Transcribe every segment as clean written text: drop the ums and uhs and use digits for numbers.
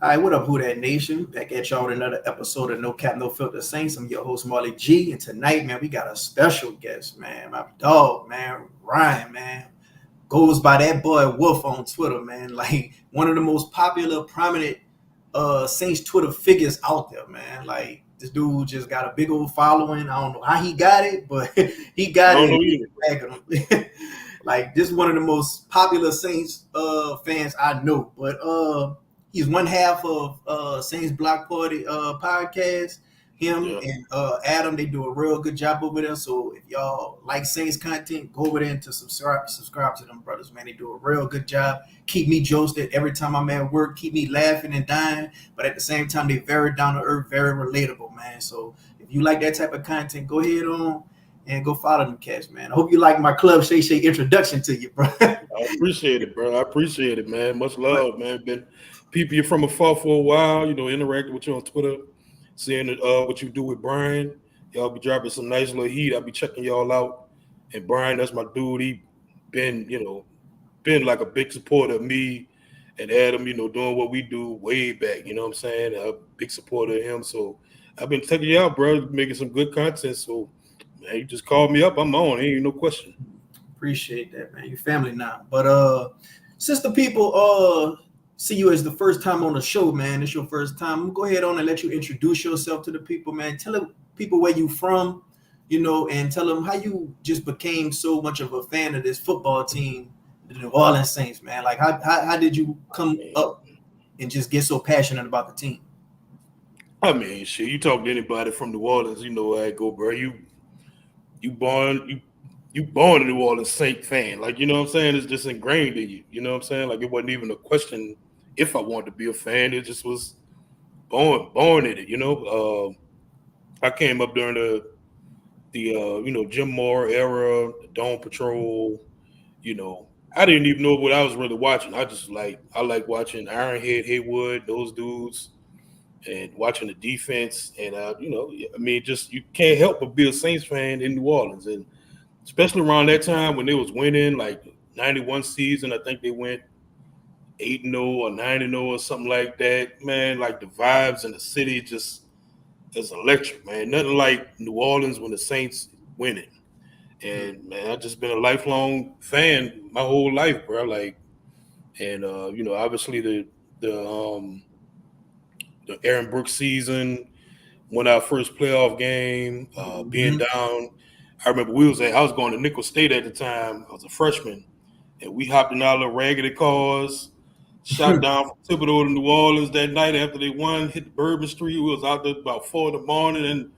All right, what up, Who That Nation? Back at y'all with another episode of No Cap, No Filter Saints. I'm your host, Marley G. And tonight, man, we got a special guest, man. My dog, man, Ryan, man. Goes by that boy Wolf on Twitter, man. Like one of the most popular, prominent Saints Twitter figures out there, man. Like this dude just got a big old following. I don't know how he got it, but he got it. Like this is one of the most popular Saints fans I know. But he's one half of Saints Block Party podcast. Him and Adam, they do a real good job over there. So if y'all like Saints content, go over there and to subscribe to them brothers, man. They do a real good job. Keep me josted every time I'm at work. Keep me laughing and dying. But at the same time, they very down to earth, very relatable, man. So if you like that type of content, go ahead on and go follow them cats, man. I hope you like my Club Shay Shay introduction to you, bro. I appreciate it, bro. I appreciate it, man. Much love, man. Been people you from afar for a while, interacting with you on Twitter, seeing what you do with Brian. Y'all be dropping some nice little heat. I'll be checking y'all out. And Brian, that's my dude. He been like a big supporter of me and Adam, doing what we do way back. You know what I'm saying? A big supporter of him. So I've been checking you out, bro, making some good content. So man, you just called me up. I'm on. Ain't no question. Appreciate that, man. Your family now. But since the people see you as the first time on the show, man, it's your first time. Go ahead on and let you introduce yourself to the people, man. Tell the people where you from, and tell them how you just became so much of a fan of this football team, the New Orleans Saints, man. Like how did you come up and just get so passionate about the team? I mean, shit, you talk to anybody from New Orleans, you know how it go, bro. You born a New Orleans Saint fan. Like, you know what I'm saying? It's just ingrained in you. You know what I'm saying? Like, it wasn't even a question if I wanted to be a fan. It just was born in it, I came up during the Jim Moore era, the Dawn Patrol, I didn't even know what I was really watching. I like watching Ironhead, Haywood, those dudes, and watching the defense. And, you can't help but be a Saints fan in New Orleans. And especially around that time when they was winning, like 91 season, I think they went 8-0 or 9-0 or something like that. Man, like the vibes in the city just is electric, man. Nothing like New Orleans when the Saints winning. And man, I've just been a lifelong fan my whole life, bro. Like, and obviously the Aaron Brooks season, won our first playoff game, being down. I remember I was going to Nickel State at the time. I was a freshman, and we hopped in our little raggedy cars, shot down from Thibodeau to New Orleans that night after they won, hit Bourbon Street. We was out there about 4 in the morning and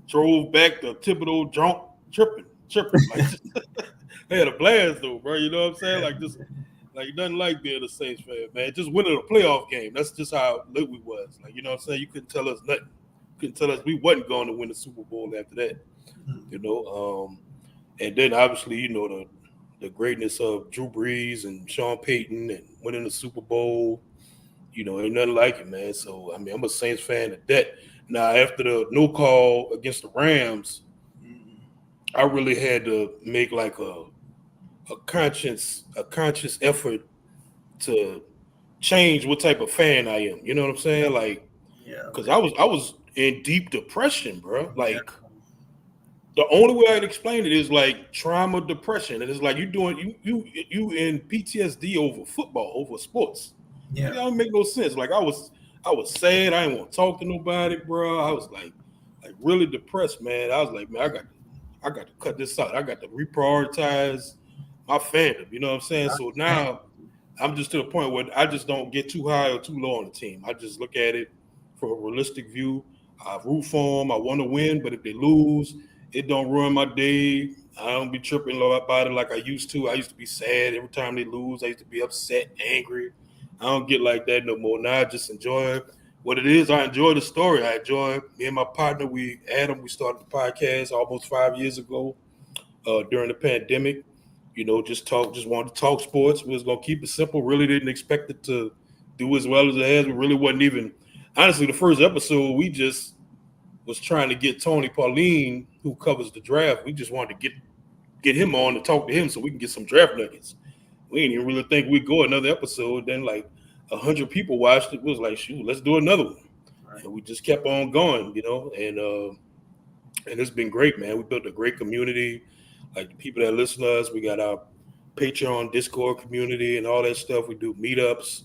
drove back to Thibodeau drunk, tripping. Like, they had a blast though, bro. You know what I'm saying? Like just like nothing like being a Saints fan, man. Just winning a playoff game. That's just how lit we was. Like, you know what I'm saying? You couldn't tell us nothing. Couldn't tell us we wasn't going to win the Super Bowl after that. And then obviously, the greatness of Drew Brees and Sean Payton and winning the Super Bowl, ain't nothing like it, man. So, I mean, I'm a Saints fan of that. Now, after the no call against the Rams, I really had to make like a conscious effort to change what type of fan I am. You know what I'm saying? Like, because I was in deep depression, bro. Like, the only way I'd explain it is like trauma depression, and it's like you in PTSD over football, over sports. Yeah, it don't make no sense. Like I was sad. I didn't want to talk to nobody, bro. I was like really depressed, man. I was like, man, I got to cut this out. I got to reprioritize my fandom. You know what I'm saying? So now I'm just to the point where I just don't get too high or too low on the team. I just look at it from a realistic view. I root for them. I want to win, but if they lose, it don't ruin my day. I don't be tripping about it like I used to. I used to be sad every time they lose. I used to be upset, angry. I don't get like that no more. Now I just enjoy what it is. I enjoy the story. I enjoy me and my partner. We started the podcast almost 5 years ago during the pandemic. Just wanted to talk sports. We was gonna keep it simple. Really didn't expect it to do as well as it has. We really wasn't even. Honestly, the first episode we just was trying to get Tony Pauline, who covers the draft. We just wanted to get him on to talk to him so we can get some draft nuggets. We didn't even really think we'd go another episode. Then like 100 people watched it. It was like, shoot, let's do another one. Right. And we just kept on going, and it's been great, man. We built a great community. Like the people that listen to us, we got our Patreon, Discord community, and all that stuff. We do meetups,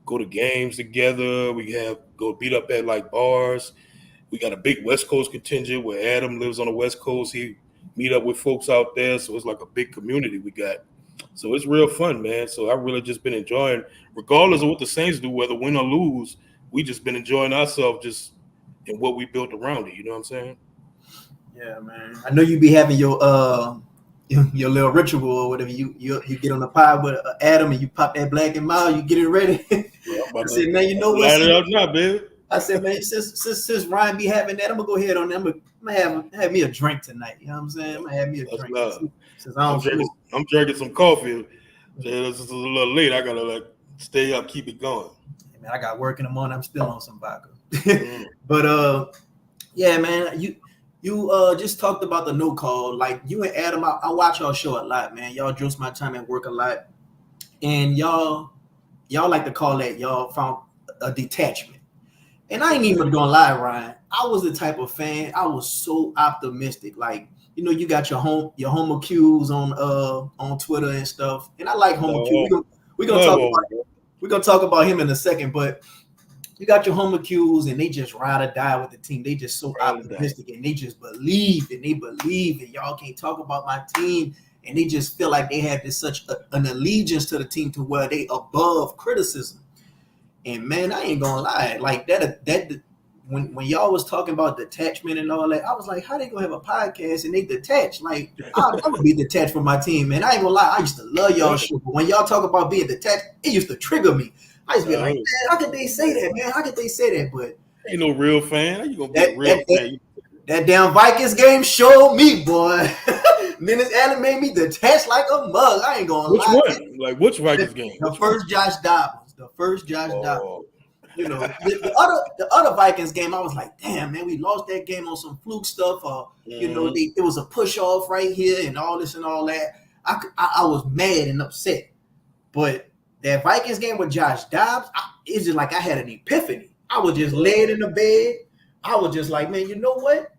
go to games together. We have go meet up at like bars. We got a big West Coast contingent where Adam lives on the West Coast. He meet up with folks out there, so it's like a big community we got. So it's real fun, man. So I've really just been enjoying, regardless of what the Saints do, whether win or lose. We just been enjoying ourselves just in what we built around it. You know what I'm saying? Yeah, man. I know you be having your little ritual or whatever. You get on the pod with Adam and you pop that black and mild. You get it ready. I said, man, you know what? Light it up now, baby. I said, man, since Ryan be having that, I'm gonna go ahead on that. I'm gonna have me a drink tonight. You know what I'm saying? I'm gonna have me a drink. Since I'm drinking some coffee. It's a little late. I gotta like stay up, keep it going. Hey, man, I got work in the morning. I'm still on some vodka. But yeah, man, you just talked about the no call. Like you and Adam, I watch y'all show a lot, man. Y'all address my time at work a lot, and y'all like to call that y'all found a detachment. And I ain't even gonna lie, Ryan. I was the type of fan. I was so optimistic. Like, you know, you got your homo cues on Twitter and stuff. And I like homo cues. We're gonna talk about him in a second, but you got your homo cues and they just ride or die with the team. They just so optimistic and they just believe and y'all can't talk about my team. And they just feel like they have this such an allegiance to the team to where they above criticism. And man, I ain't gonna lie, like that when y'all was talking about detachment and all that, I was like, how they gonna have a podcast and they detached? Like, I would be detached from my team, man. I ain't gonna lie, I used to love y'all shit, but when y'all talk about being detached, it used to trigger me. I used to be like, man, how could they say that, man? How could they say that? But ain't no real fan. How you gonna be a real fan? That damn Vikings game showed me, boy. Dennis Allen made me detached like a mug. I ain't gonna lie. Which one? Like which Vikings game? The first Josh Dobbs. The first Josh Dobbs. You know, the other Vikings game, I was like, damn, man, we lost that game on some fluke stuff. You know, it was a push off right here and all this and all that. I was mad and upset. But that Vikings game with Josh Dobbs, it's just like I had an epiphany. I was just laying in the bed. I was just like, man, you know what?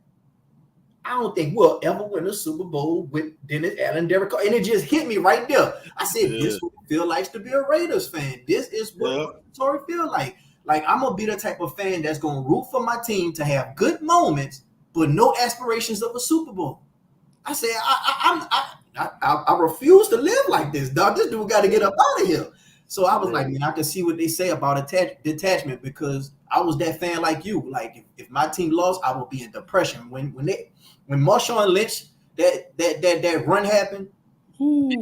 I don't think we'll ever win a Super Bowl with Dennis Allen, Derek Carr. And it just hit me right there. I said, this is what it feels like to be a Raiders fan. This is what it feels like. Like, I'm going to be the type of fan that's going to root for my team to have good moments, but no aspirations of a Super Bowl. I said, I refuse to live like this, dog. This dude got to get up out of here. So I was like, man, I can see what they say about detachment because I was that fan like you. Like, if my team lost, I would be in depression. When Marshawn Lynch, that run happened,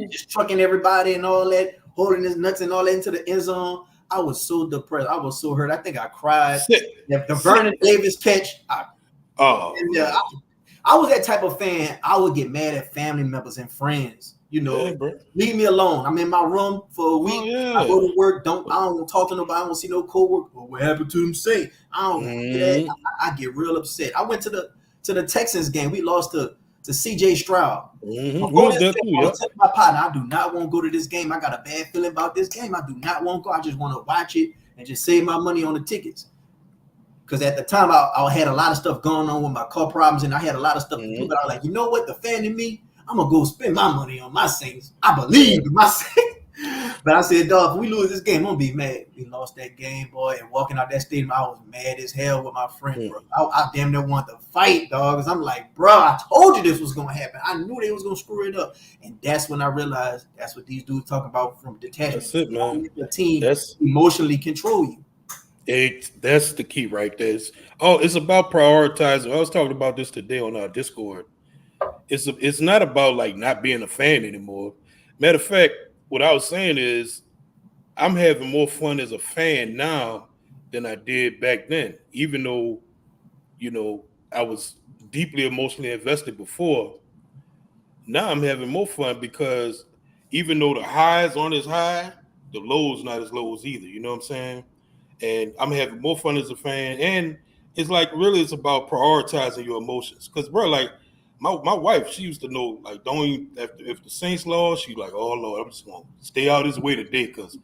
just trucking everybody and all that, holding his nuts and all that into the end zone, I was so depressed. I was so hurt. I think I cried. The Vernon Davis catch. I was that type of fan. I would get mad at family members and friends. You know, leave me alone. I'm in my room for a week. I go to work. I don't want to talk to nobody. I don't see no coworker. Well, what happened to him? Say I don't. I get real upset. I went to the Texans game. We lost to C.J. Stroud. I was telling my partner, I do not want to go to this game. I got a bad feeling about this game. I do not want to go. I just want to watch it and just save my money on the tickets. Because at the time, I had a lot of stuff going on with my car problems, and I had a lot of stuff to do. But I was like, you know what? The fan in me, I'm going to go spend my money on my Saints. I believe in my Saints. But I said, dog, if we lose this game, I'm going to be mad. We lost that game, boy. And walking out that stadium, I was mad as hell with my friend, bro. I damn near wanted to fight, dog. Because I'm like, bro, I told you this was going to happen. I knew they was going to screw it up. And that's when I realized that's what these dudes talk about from detachment. That's it, man. The team emotionally control you. That's the key right there. It's about prioritizing. I was talking about this today on our Discord. It's not about like not being a fan anymore. Matter of fact, what I was saying is I'm having more fun as a fan now than I did back then. Even though, you know, I was deeply emotionally invested before. Now I'm having more fun because even though the highs aren't as high, the lows not as low as either. You know what I'm saying? And I'm having more fun as a fan. And it's like really it's about prioritizing your emotions. Because, bro, like my wife, she used to know, like, don't even, if the Saints lost, she's like, oh, Lord, I'm just going to stay out his way today because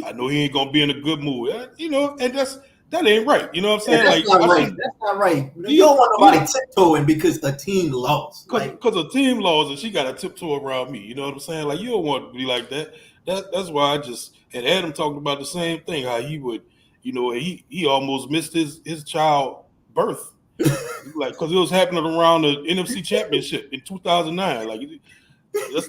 I know he ain't gonna be in a good mood. You know, and that ain't right. You know what I'm Yeah, saying? that's Like not I right. should. That's not right. You don't want nobody tiptoeing because a team lost. Like, Because of team laws, and she got to tiptoe around me. You know what I'm saying? Like you don't want to be like that. That's why I just and Adam talked about the same thing. How he would, you know, he almost missed his child birth, like because it was happening around the NFC Championship in 2009. Like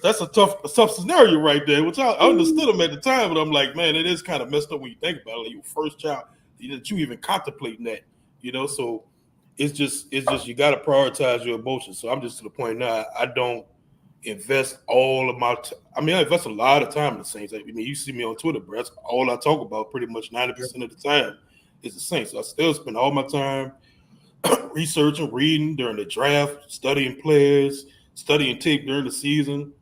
that's a tough scenario right there, which I understood him at the time, but I'm like, man, it is kind of messed up when you think about it. Like your first child, that you even contemplating that, you know. So it's just you got to prioritize your emotions. So I'm just to the point now. I don't invest all of my. I mean, I invest a lot of time in the Saints. I mean, you see me on Twitter, bro. That's all I talk about. Pretty much 90% of the time is the Saints. So I still spend all my time researching, reading during the draft, studying players, studying tape during the season.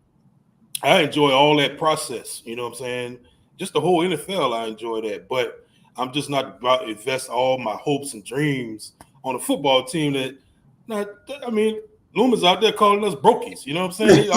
I enjoy all that process. You know what I'm saying? Just the whole NFL, I enjoy that. But I'm just not about to invest all my hopes and dreams on a football team that, not. I mean, Loomis out there calling us brokies. You know what I'm saying?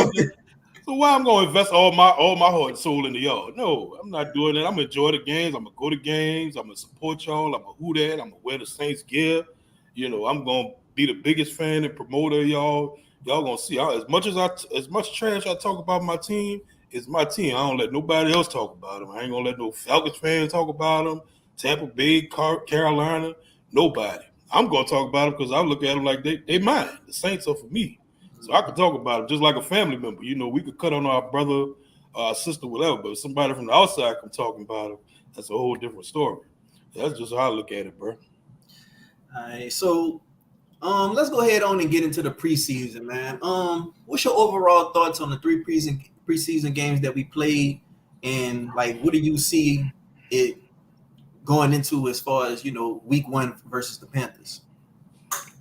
So why I'm gonna invest all my heart and soul into y'all? No, I'm not doing that. I'm gonna enjoy the games. I'm gonna go to games. I'm gonna support y'all. I'm gonna who that. I'm gonna wear the Saints gear. You know, I'm gonna be the biggest fan and promoter of y'all. Y'all gonna see as much trash I talk about my team. It's my team. I don't let nobody else talk about them. I ain't gonna let no Falcons fans talk about them. Tampa Bay, Carolina, nobody. I'm gonna talk about them because I look at them like they mine. The Saints are for me. So I could talk about it just like a family member. You know, we could cut on our brother, sister, whatever. But if somebody from the outside come talking about it, that's a whole different story. That's just how I look at it, bro. all right, so let's go ahead on and get into the preseason, man. What's your overall thoughts on the three preseason games that we played, and like, what do you see it going into as far as week 1 versus the Panthers?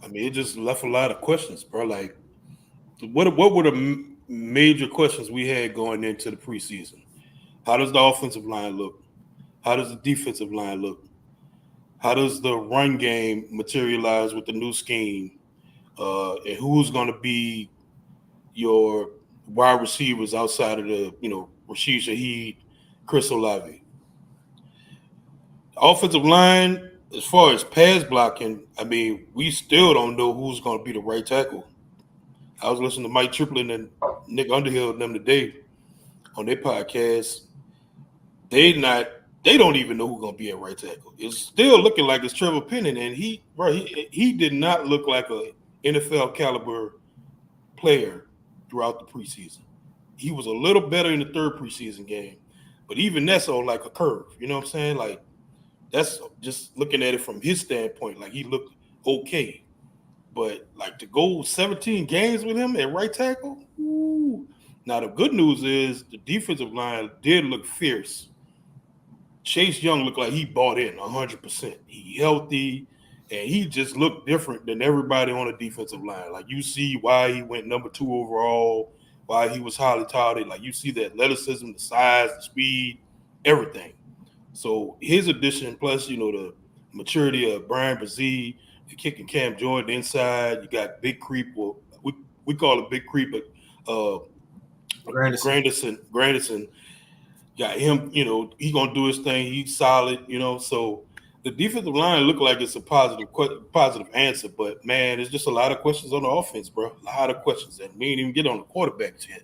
I mean, it just left a lot of questions, bro. Like, what were the major questions we had going into the preseason? How does the offensive line look? How does the defensive line look? How does the run game materialize with the new scheme? And who's going to be your wide receivers outside of the, Rashid Shaheed, Chris Olave? Offensive line, as far as pass blocking, I mean, we still don't know who's going to be the right tackle. I was listening to Mike Triplin and Nick Underhill and them today on their podcast. They don't even know who's gonna be at right tackle. It's still looking like it's Trevor Penning, and he did not look like a NFL caliber player throughout the preseason. He was a little better in the third preseason game, but even that's on like a curve. You know what I'm saying? Like that's just looking at it from his standpoint. Like he looked okay. But like to go 17 games with him at right tackle, ooh. Now the good news is the defensive line did look fierce. Chase Young looked like he bought in 100%. He healthy, and he just looked different than everybody on the defensive line. Like you see why he went number 2 overall, why he was highly touted. Like you see the athleticism, the size, the speed, everything. So his addition, plus the maturity of Brian Brzee, the kicking Cam Jordan inside. You got Big Creep. Well, we call it Big Creep, but Grandison. Got him. He gonna do his thing. He's solid. So the defensive line looked like it's a positive answer. But man, there's just a lot of questions on the offense, bro. A lot of questions, and we ain't even get on the quarterbacks yet.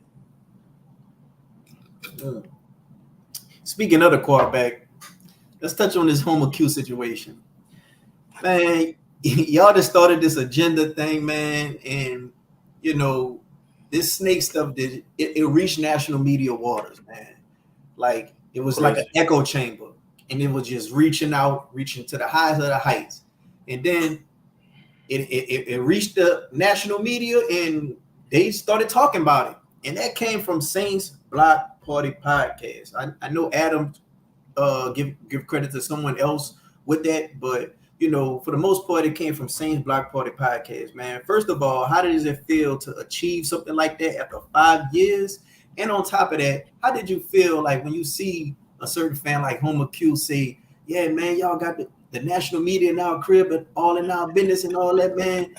Speaking of the quarterback, let's touch on this Homer Q situation. Man, y'all just started this agenda thing, man, and this snake stuff it reached national media waters, man. Like it was Crazy. like an echo chamber, and it was just reaching to the highs of the heights, and then it reached the national media, and they started talking about it, and that came from Saints Block Party podcast. I know Adam give credit to someone else with that, but for the most part, it came from Saints Block Party podcast, man. First of all, how does it feel to achieve something like that after 5 years? And on top of that, how did you feel like when you see a certain fan like Homer Q say, yeah, man, y'all got the national media in our crib, but all in our business and all that, man.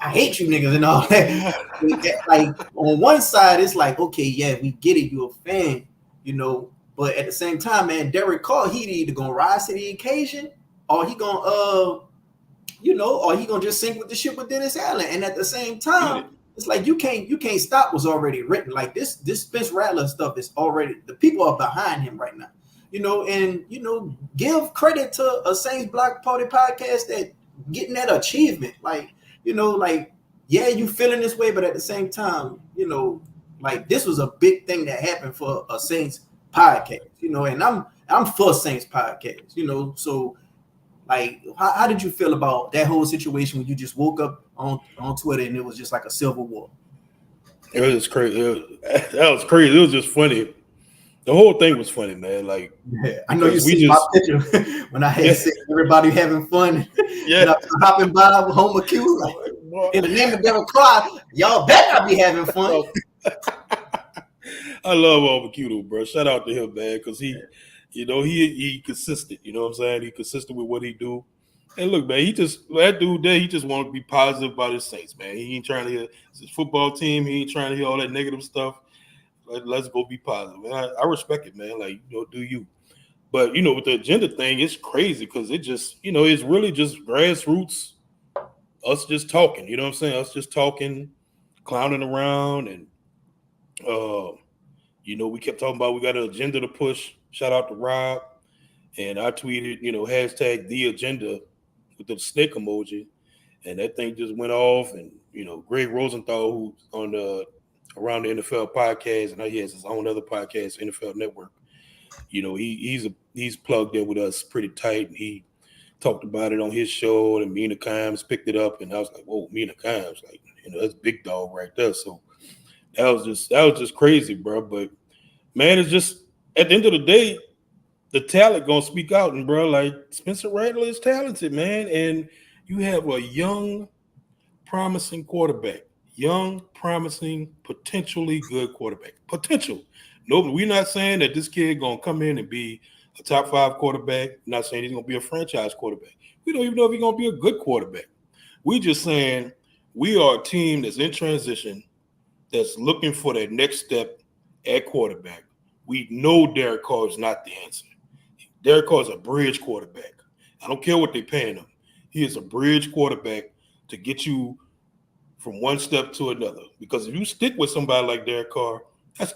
I hate you niggas and all that. Like on one side, it's like, okay, yeah, we get it. You're a fan, But at the same time, man, Derek Carr, he either gonna rise to the occasion, or he gonna or he gonna just sink with the ship with Dennis Allen. And at the same time, it's like you can't stop what's already written. Like this Spence Rattler stuff is already, the people are behind him right now. And give credit to a Saints Block Party podcast that getting that achievement. Like, yeah, you feeling this way, but at the same time, like this was a big thing that happened for a Saints podcast, and I'm for Saints podcast, so like how did you feel about that whole situation when you just woke up on Twitter and it was just like a civil war? It was crazy. That was crazy. It was just funny. The whole thing was funny, man. Like, yeah, I know you see my picture when I had said everybody having fun. Yeah, and I was hopping by with Homer Q. Like, in the name of Derek Carr, y'all better not be having fun. I love Homer Q, bro. Shout out to him, man, because he consistent. You know what I'm saying? He consistent with what he do. And look, man, that dude there, he just want to be positive about his Saints, man. He ain't trying to hear his football team. He ain't trying to hear all that negative stuff. Let's go be positive. And I respect it, man. Like, do you? But, with the agenda thing, it's crazy because it just, it's really just grassroots, us just talking. You know what I'm saying? Us just talking, clowning around. And, we kept talking about we got an agenda to push. Shout out to Rob. And I tweeted, hashtag the agenda with the snake emoji. And that thing just went off. And, Greg Rosenthal, who's on the Around the NFL podcast, and he has his own other podcast, NFL Network. He's plugged in with us pretty tight, and he talked about it on his show. And Mina Kimes picked it up, and I was like, "Whoa, Mina Kimes! Like, that's big dog right there." So that was just crazy, bro. But man, it's just at the end of the day, the talent gonna speak out, and bro, like Spencer Rattler is talented, man, and you have a young, promising quarterback. Young, promising, potentially good quarterback. Potential. No, we're not saying that this kid gonna come in and be a top 5 quarterback. We're not saying he's gonna be a franchise quarterback. We don't even know if he's gonna be a good quarterback. We're just saying we are a team that's in transition, that's looking for that next step at quarterback. We know Derek Carr is not the answer. Derek Carr is a bridge quarterback. I don't care what they're paying him. He is a bridge quarterback to get you from one step to another. Because if you stick with somebody like Derek Carr, that's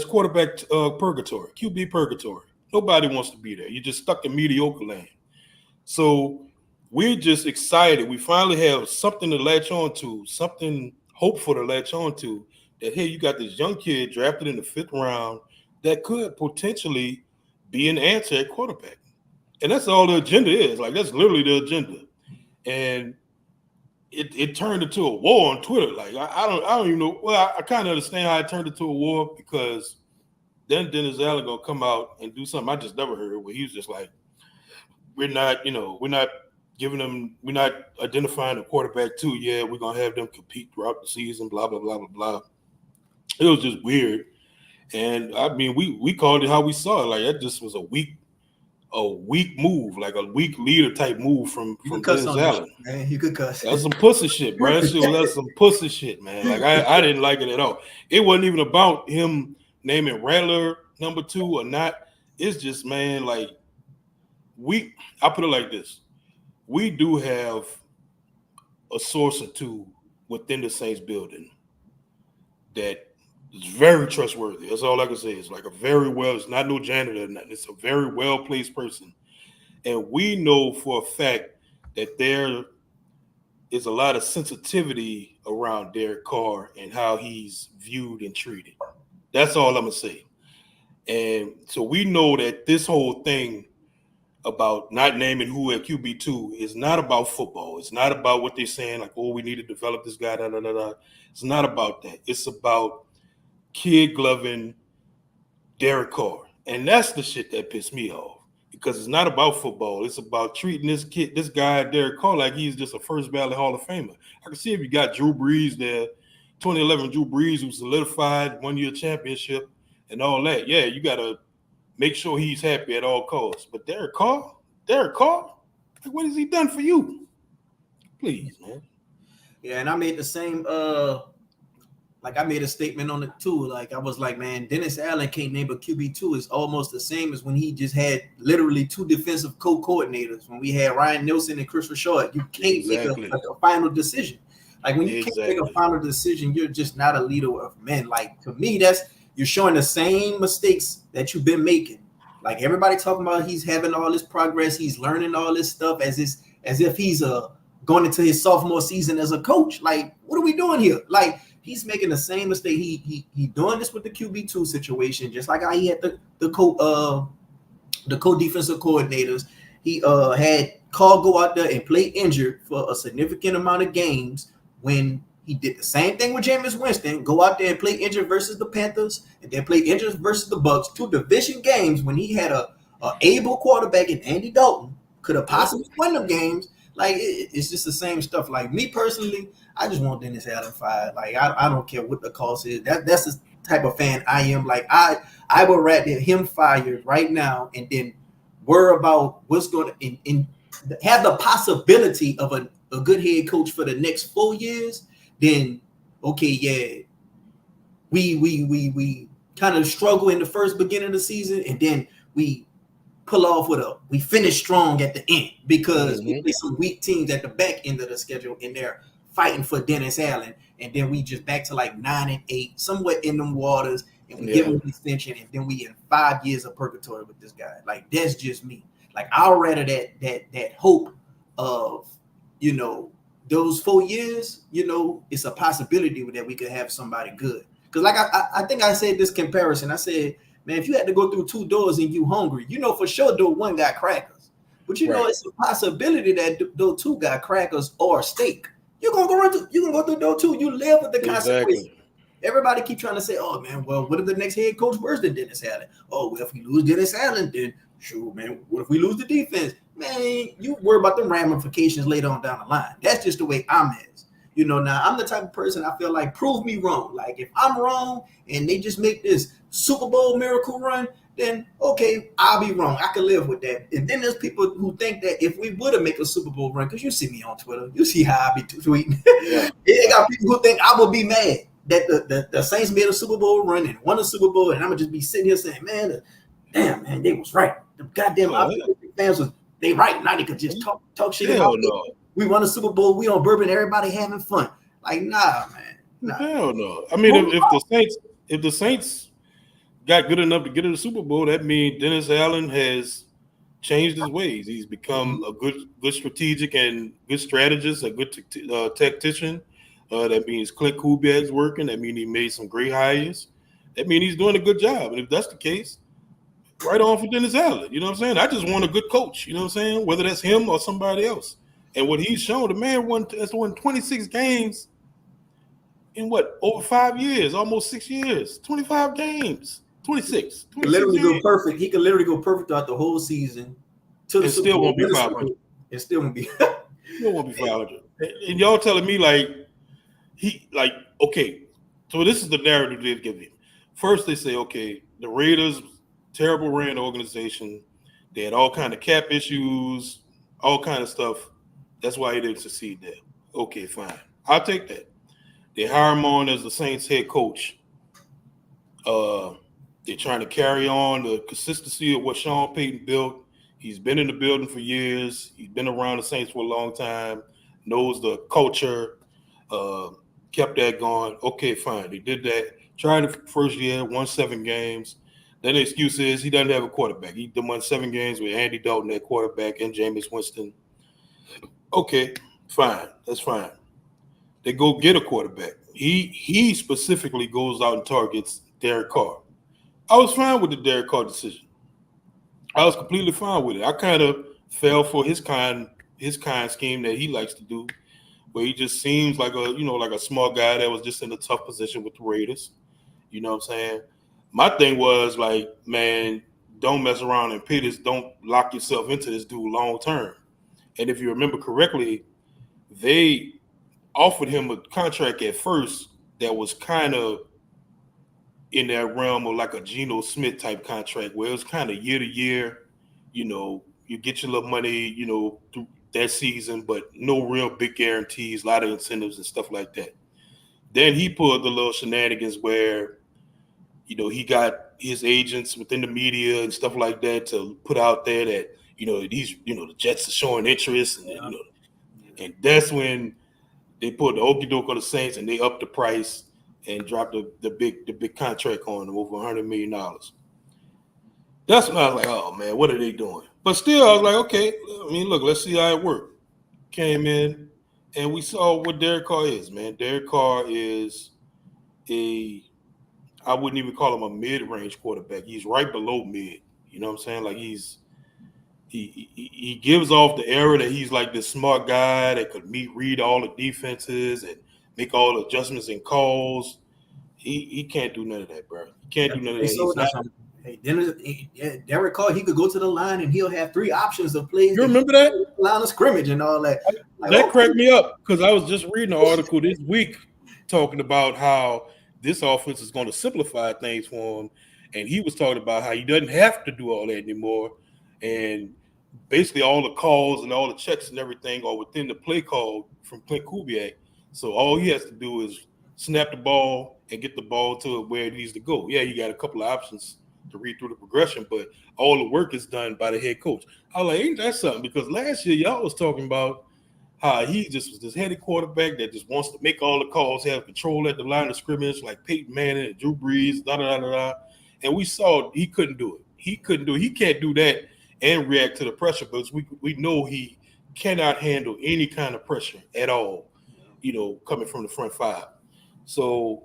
quarterback purgatory, QB purgatory. Nobody wants to be there. You're just stuck in mediocre land. So we're just excited. We finally have something to latch on to, something hopeful to latch on to, that, hey, you got this young kid drafted in the 5th round that could potentially be an answer at quarterback. And that's all the agenda is. Like, that's literally the agenda. And it turned into a war on Twitter. Like, I don't even know. Well, I kind of understand how it turned into a war, because then Dennis Allen gonna come out and do something I just never heard, where he was just like, we're not identifying a quarterback too. Yeah, we're gonna have them compete throughout the season, blah, blah, blah, blah, blah. It was just weird. And I mean, we called it how we saw it. Like, that just was a weak move, like a weak leader type move from Dennis Allen. Man, you could cuss. That's some pussy shit, bro. That's some pussy shit, man. Like, I didn't like it at all. It wasn't even about him naming Rattler number 2 or not. It's just, man, like, I put it like this. We do have a source or two within the Saints building that is very trustworthy. That's all I can say. It's like it's not no janitor or nothing. It's a very well-placed person. And we know for a fact that there is a lot of sensitivity around Derek Carr and how he's viewed and treated. That's all I'm going to say. And so we know that this whole thing about not naming who at QB2 is not about football. It's not about what they're saying, like, oh, we need to develop this guy, da, da, da, da. It's not about that. It's about kid gloving Derek Carr. And that's the shit that pissed me off, because it's not about football. It's about treating this guy, Derek Carr, like he's just a first ballot Hall of Famer. I can see if you got Drew Brees there, 2011 Drew Brees, who solidified one-year championship and all that. Yeah, you got to make sure he's happy at all costs. But Derek Carr, like, what has he done for you? Please, man. Yeah, and I made the same like I made a statement on it too. Like I was like, man, Dennis Allen can't name a QB2 is almost the same as when he just had literally 2 defensive co-coordinators. When we had Ryan Nielsen and Chris Rashad, you can't make a final decision. Like when you can't make a final decision, you're just not a leader of men. Like to me, you're showing the same mistakes that you've been making. Like everybody talking about he's having all this progress, he's learning all this stuff as if he's going into his sophomore season as a coach. Like, what are we doing here? Like, he's making the same mistake. He doing this with the QB2 situation, just like how he had the co-defensive coordinators. He had Carl go out there and play injured for a significant amount of games when he did the same thing with Jameis Winston, go out there and play injured versus the Panthers, and then play injured versus the Bucs, 2 division games when he had a able quarterback in Andy Dalton, could have possibly won them games. Like, it's just the same stuff. Like, me personally, I just want Dennis Allen fired. Like, I don't care what the cost is. That's the type of fan I am. Like, I would rather him fired right now and then worry about what's going to and have the possibility of a good head coach for the next 4 years. Then, okay, yeah, we kind of struggle in the first beginning of the season, and then we pull off we finish strong at the end because we play some weak teams at the back end of the schedule, and they're fighting for Dennis Allen, and then we just back to like 9-8, somewhere in them waters, and we give him an extension, and then we in 5 years of purgatory with this guy. Like, that's just me. Like, I'd rather that hope of, those 4 years, it's a possibility that we could have somebody good. Because like I think I said this comparison. I said, man, if you had to go through 2 doors and you hungry, for sure door 1 got crackers. But it's a possibility that door 2 got crackers or steak. You're gonna go through door 2. You live with the consequences. Everybody keep trying to say, oh man, well, what if the next head coach worse than Dennis Allen? Oh, well, if we lose Dennis Allen, then sure, man. What if we lose the defense? Man, you worry about the ramifications later on down the line. That's just the way I'm is. Now I'm the type of person I feel like prove me wrong. Like if I'm wrong and they just make this Super Bowl miracle run, then okay, I'll be wrong. I can live with that. And then there's people who think that if we would have make a Super Bowl run, because you see me on Twitter, you see how I be tweeting. Yeah. They got people who think I will be mad that the Saints made a Super Bowl run and won a Super Bowl, and I'm gonna just be sitting here saying, man, damn, man, they was right. The goddamn fans was they right now. They could just talk shit about it. We won a Super Bowl. We on bourbon. Everybody having fun. Like, nah, man. Nah. Hell no. I mean, if the Saints got good enough to get to the Super Bowl, that means Dennis Allen has changed his ways. He's become a good strategic and good strategist, a good tactician. That means Clint Kubiak's working. That means he made some great hires. That means he's doing a good job. And if that's the case, right on for Dennis Allen. You know what I'm saying? I just want a good coach. You know what I'm saying? Whether that's him or somebody else. And what he's shown, the man won 26 games in over 5 years, almost 6 years, 25 games, 26. He could literally go perfect. He could literally go perfect throughout the whole season. And still won't be 500. It still won't be. Still won't be 500. And y'all telling me okay, so this is the narrative they've given him. First, they say, okay, the Raiders, terrible ran organization. They had all kind of cap issues, all kind of stuff. That's why he didn't succeed there. Okay, fine. I'll take that. They hire him on as the Saints head coach. They're trying to carry on the consistency of what Sean Payton built. He's been in the building for years. He's been around the Saints for a long time, knows the culture, kept that going. Okay, fine. They did that. Tried it first year, won 7 games. Then the excuse is he doesn't have a quarterback. He won 7 games with Andy Dalton at quarterback and Jameis Winston. Okay, fine. That's fine. They go get a quarterback. He specifically goes out and targets Derek Carr. I was fine with the Derek Carr decision. I was completely fine with it. I kind of fell for his kind scheme that he likes to do, where he just seems like a small guy that was just in a tough position with the Raiders. You know what I'm saying? My thing was like, man, don't mess around and pay this. Don't lock yourself into this dude long term. And if you remember correctly, they offered him a contract at first that was kind of in that realm of like a Geno Smith type contract, where it was kind of year to year. You get your little money, through that season, but no real big guarantees, a lot of incentives and stuff like that. Then he pulled the little shenanigans where, he got his agents within the media and stuff like that to put out there that, the Jets are showing interest, and and that's when they put the okey doke on the Saints and they upped the price and dropped the big contract on them, over $100 million. That's when I was like, oh man, what are they doing? But still, I was like, okay, look, let's see how it worked. Came in and we saw what Derek Carr is, man. Derek Carr is I wouldn't even call him a mid-range quarterback. He's right below mid. You know what I'm saying? Like he gives off the era that he's like this smart guy that could read all the defenses and make all the adjustments and calls. He can't do none of that, bro. He can't do none of that. He's not. Hey, Derek Carr, he could go to the line and he'll have 3 options of plays. You remember that? Line of scrimmage and all that. That cracked me up because I was just reading an article this week talking about how this offense is going to simplify things for him. And he was talking about how he doesn't have to do all that anymore. And basically all the calls and all the checks and everything are within the play call from Clint Kubiak. So all he has to do is snap the ball and get the ball to where it needs to go. Yeah, you got a couple of options to read through the progression, but all the work is done by the head coach. I was like, ain't that something? Because last year y'all was talking about how he just was this heady quarterback that just wants to make all the calls, have control at the line of scrimmage like Peyton Manning and Drew Brees, and we saw he couldn't do it. He can't do that and react to the pressure, but we know he cannot handle any kind of pressure at all, coming from the front 5. So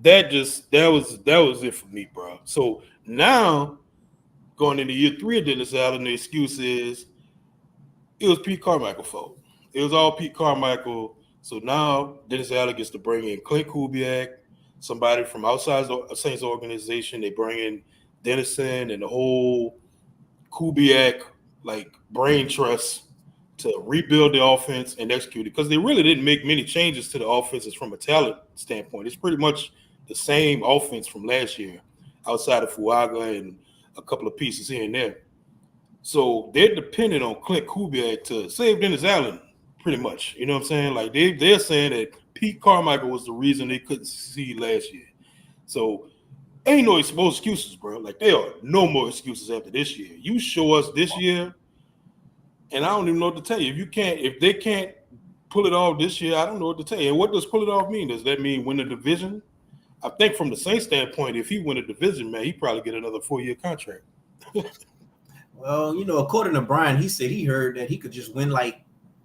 that was it for me, bro. So now going into year 3 of Dennis Allen, the excuse is it was Pete Carmichael's fault. It was all Pete Carmichael. So now Dennis Allen gets to bring in Clint Kubiak, somebody from outside the Saints organization. They bring in Dennison and the whole Kubiak brain trust to rebuild the offense and execute it, because they really didn't make many changes to the offenses from a talent standpoint. It's pretty much the same offense from last year, outside of Fuaga and a couple of pieces here and there. So they're dependent on Clint Kubiak to save Dennis Allen, pretty much. You know what I'm saying? Like they're saying that Pete Carmichael was the reason they couldn't succeed last year. So ain't no excuses, bro. Like there are no more excuses after this year. You show us this year, and I don't even know what to tell you. If they can't pull it off this year, I don't know what to tell you. And what does pull it off mean? Does that mean win the division? I think from the Saints standpoint, if he win a division, man, he probably get another 4-year contract. Well, according to Brian, he said he heard that he could just win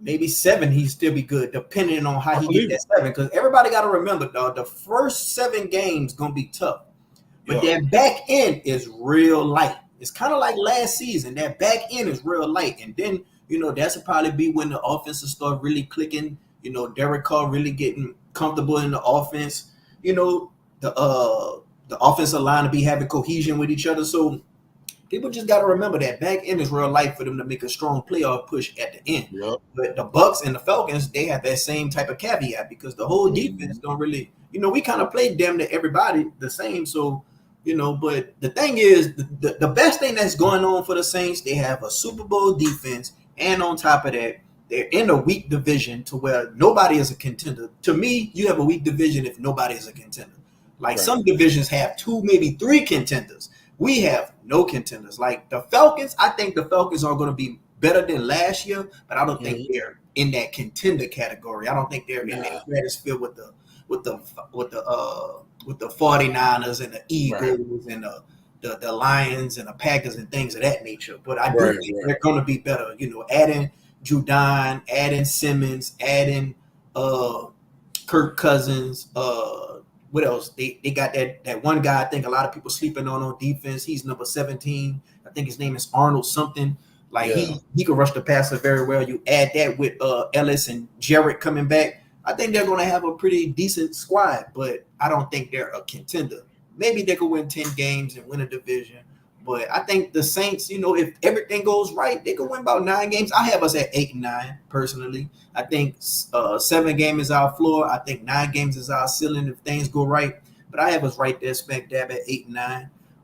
maybe 7, he'd still be good, depending on how he get that 7. Because everybody got to remember, dog, the first 7 games going to be tough. But that back end is real light. It's kind of like last season. That back end is real light. And then, that's will probably be when the offense will start really clicking. Derek Carr really getting comfortable in the offense. The offensive line to be having cohesion with each other. So people just got to remember that back end is real light for them to make a strong playoff push at the end. Yep. But the Bucs and the Falcons, they have that same type of caveat because the whole defense don't really, we kind of play damn near everybody the same. So, but the thing is, the best thing that's going on for the Saints, they have a Super Bowl defense. And on top of that, they're in a weak division to where nobody is a contender. To me, you have a weak division if nobody is a contender. Like some divisions have 2, maybe 3 contenders. We have no contenders. Like the Falcons, I think the Falcons are going to be better than last year, but I don't think they're in that contender category. I don't think they're in that stratosphere with the 49ers and the Eagles and the Lions and the Packers and things of that nature. But I do think they're going to be better. Adding Judon, adding Simmons, adding Kirk Cousins. What else? They got that one guy I think a lot of people sleeping on defense. He's number 17. I think his name is Arnold something. He can rush the passer very well. You add that with Ellis and Jarrett coming back. I think they're going to have a pretty decent squad, but I don't think they're a contender. Maybe they could win 10 games and win a division. But I think the Saints, if everything goes right, they could win about 9 games. I have us at 8 and 9 personally. I think 7 games is our floor. I think 9 games is our ceiling if things go right. But I have us right there, smack dab at 8 and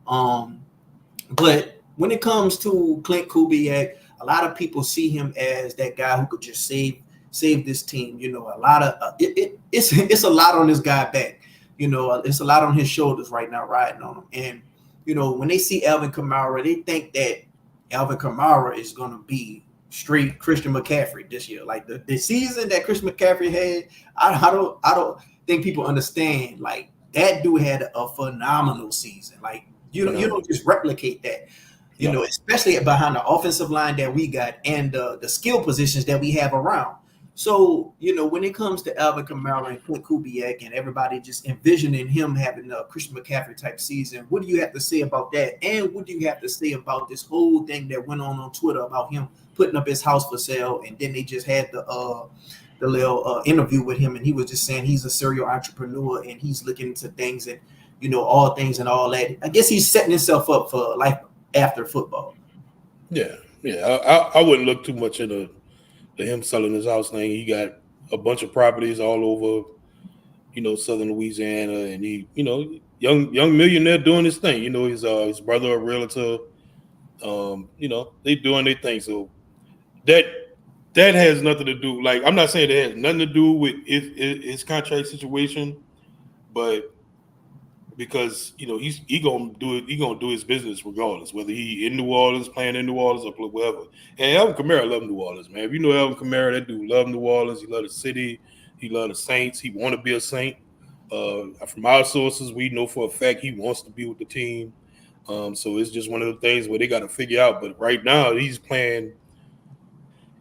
9. But when it comes to Clint Kubiak, a lot of people see him as that guy who could just save save this team. You know, a lot of it's a lot on this guy back. You know, it's a lot on his shoulders right now, riding on him. And you know, when they see Alvin Kamara, they think that Alvin Kamara is going to be straight Christian McCaffrey this year. Like the season that Christian McCaffrey had, I don't think people understand. Like that dude had a phenomenal season. Like you don't just replicate that. You know, especially behind the offensive line that we got and the skill positions that we have around. So, you know, when it comes to Alvin Kamara and Clint Kubiak and everybody just envisioning him having a Christian McCaffrey type season, what do you have to say about that? And what do you have to say about this whole thing that went on Twitter about him putting up his house for sale? And then they just had the little interview with him, and he was just saying he's a serial entrepreneur and he's looking into things and, you know, all things and all that. I guess he's setting himself up for life after football. Yeah. I wouldn't look too much into him selling his house thing. He got a bunch of properties all over, you know, southern Louisiana, and he, you know, young millionaire doing his thing. You know, his brother a realtor. You know, they doing their thing. So that has nothing to do. Like, I'm not saying that has nothing to do with his contract situation, but because, you know, he gonna do it. He gonna do his business regardless, whether he in New Orleans, playing in New Orleans, or whatever. And Alvin Kamara love New Orleans, man. If you know Alvin Kamara, that dude love New Orleans. He love the city. He love the Saints. He want to be a Saint. From our sources, we know for a fact he wants to be with the team. So it's just one of the things where they got to figure out. But right now, he's playing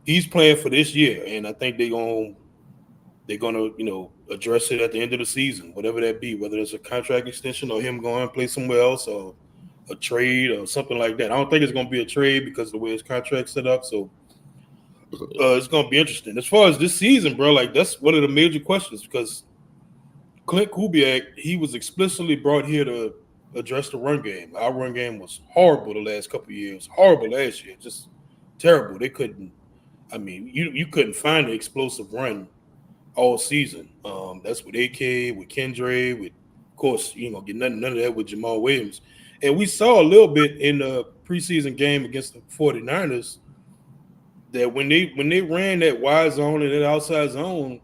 for this year, and I think they're gonna, you know, address it at the end of the season, whatever that be, whether it's a contract extension or him going and play somewhere else or a trade or something like that. I don't think it's going to be a trade because of the way his contract's set up. So it's going to be interesting. As far as this season, bro, like that's one of the major questions because Clint Kubiak, he was explicitly brought here to address the run game. Our run game was horrible the last couple of years. Horrible last year. Just terrible. They couldn't, I mean, you couldn't find an explosive run all season. That's with AK, with Kendra, with, of course, you know, get none of that with Jamal Williams. And we saw a little bit in the preseason game against the 49ers that when they ran that wide zone and that outside zone,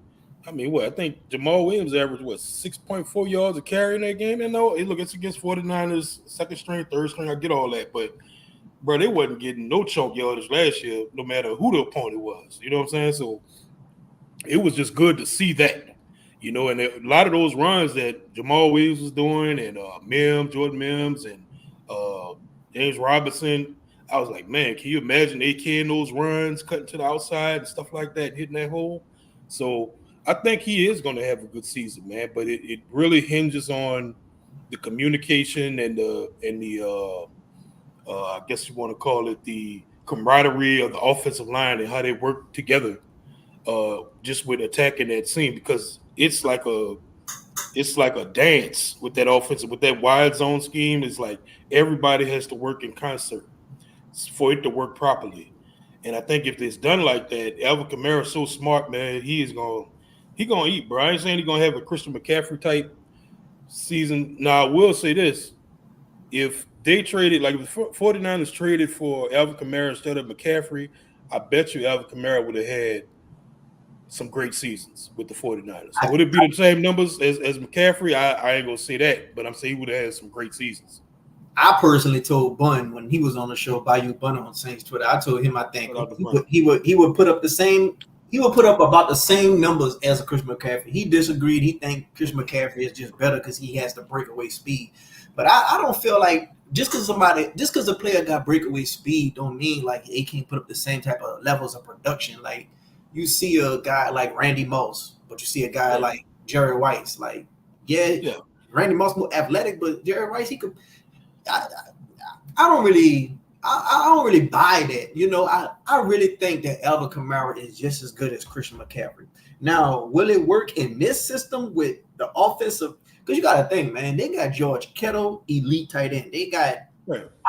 I mean, I think Jamal Williams averaged 6.4 yards a carry in that game. And no, look, it's against 49ers, second string, third string. I get all that, but bro, they wasn't getting no chunk yardage last year, no matter who the opponent was. You know what I'm saying? So it was just good to see that, you know, and a lot of those runs that Jamal Williams was doing and Jordan Mims and James Robinson, I was like, man, can you imagine AK in those runs, cutting to the outside and stuff like that, hitting that hole? So I think he is going to have a good season, man, but it really hinges on the communication and the I guess you want to call it the camaraderie of the offensive line and how they work together. Just with attacking that seam, because it's like a dance with that offensive, with that wide zone scheme. It's like everybody has to work in concert for it to work properly. And I think if it's done like that, Alvin Kamara is so smart, man. He's gonna eat, bro. I ain't saying he's gonna have a Christian McCaffrey type season. Now I will say this: if they traded, like if the 49ers traded for Alvin Kamara instead of McCaffrey, I bet you Alvin Kamara would have had some great seasons with the 49ers. Would it be the same numbers as McCaffrey? I ain't gonna say that, but I'm saying he would have had some great seasons. I personally told Bun when he was on the show, Bayou Bun on Saints Twitter, I told him I think he would put up about the same numbers as a Christian McCaffrey. He disagreed. He think Christian McCaffrey is just better because he has the breakaway speed. But I don't feel like just because a player got breakaway speed don't mean like he can't put up the same type of levels of production. Like you see a guy like Randy Moss, but you see a guy like Jerry Rice. Like, yeah. Randy Moss more athletic, but Jerry Rice, he could. I don't really buy that. You know, I really think that Alvin Kamara is just as good as Christian McCaffrey. Now, will it work in this system with the offensive? Because you got to think, man, they got George Kittle, elite tight end. They got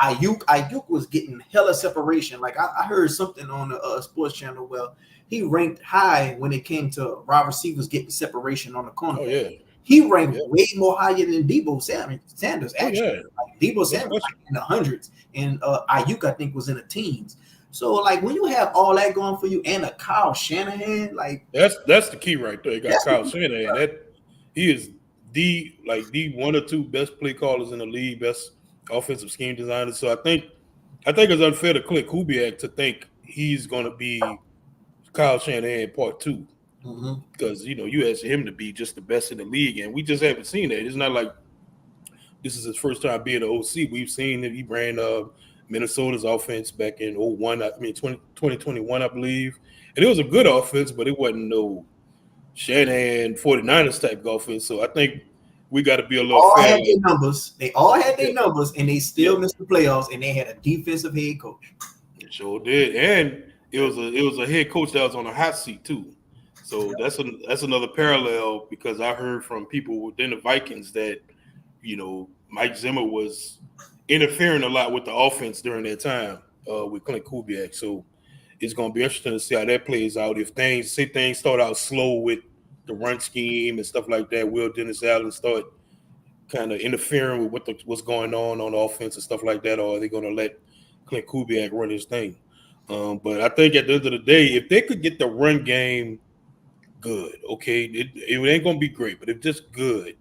Ayuk. Ayuk was getting hella separation. Like I heard something on the sports channel. Well, he ranked high when it came to wide receivers getting separation on the corner. Oh, yeah. He ranked way more higher than Deebo Sanders, actually. Like Deebo Sanders was in the hundreds, and Ayuk, I think, was in the teens. So like when you have all that going for you and a Kyle Shanahan, like That's the key right there. You got that's Kyle the Shanahan. That he is the one or two best play callers in the league, best offensive scheme designers. So I think it's unfair to Clint Kubiak to think he's going to be Kyle Shanahan part two, Mhm. because you ask him to be just the best in the league, and we just haven't seen that. It's not like this is his first time being an OC. We've seen that he ran Minnesota's offense back in 01, I mean 2021, I believe. And it was a good offense, but it wasn't no Shanahan 49ers type offense. So I think we got to be a little all fair. had Like, their numbers. They all had yeah, their numbers, and they yeah, still missed the playoffs. And they had a defensive head coach. it sure did. And it was a head coach that was on a hot seat too. So that's another parallel, because I heard from people within the Vikings that Mike Zimmer was interfering a lot with the offense during that time with Clint Kubiak. So it's going to be interesting to see how that plays out. If things start out slow with the run scheme and stuff like that, will Dennis Allen start kind of interfering with what's going on the offense and stuff like that, or are they going to let Clint Kubiak run his thing? But I think at the end of the day, if they could get the run game good, okay, it ain't going to be great, but if just good,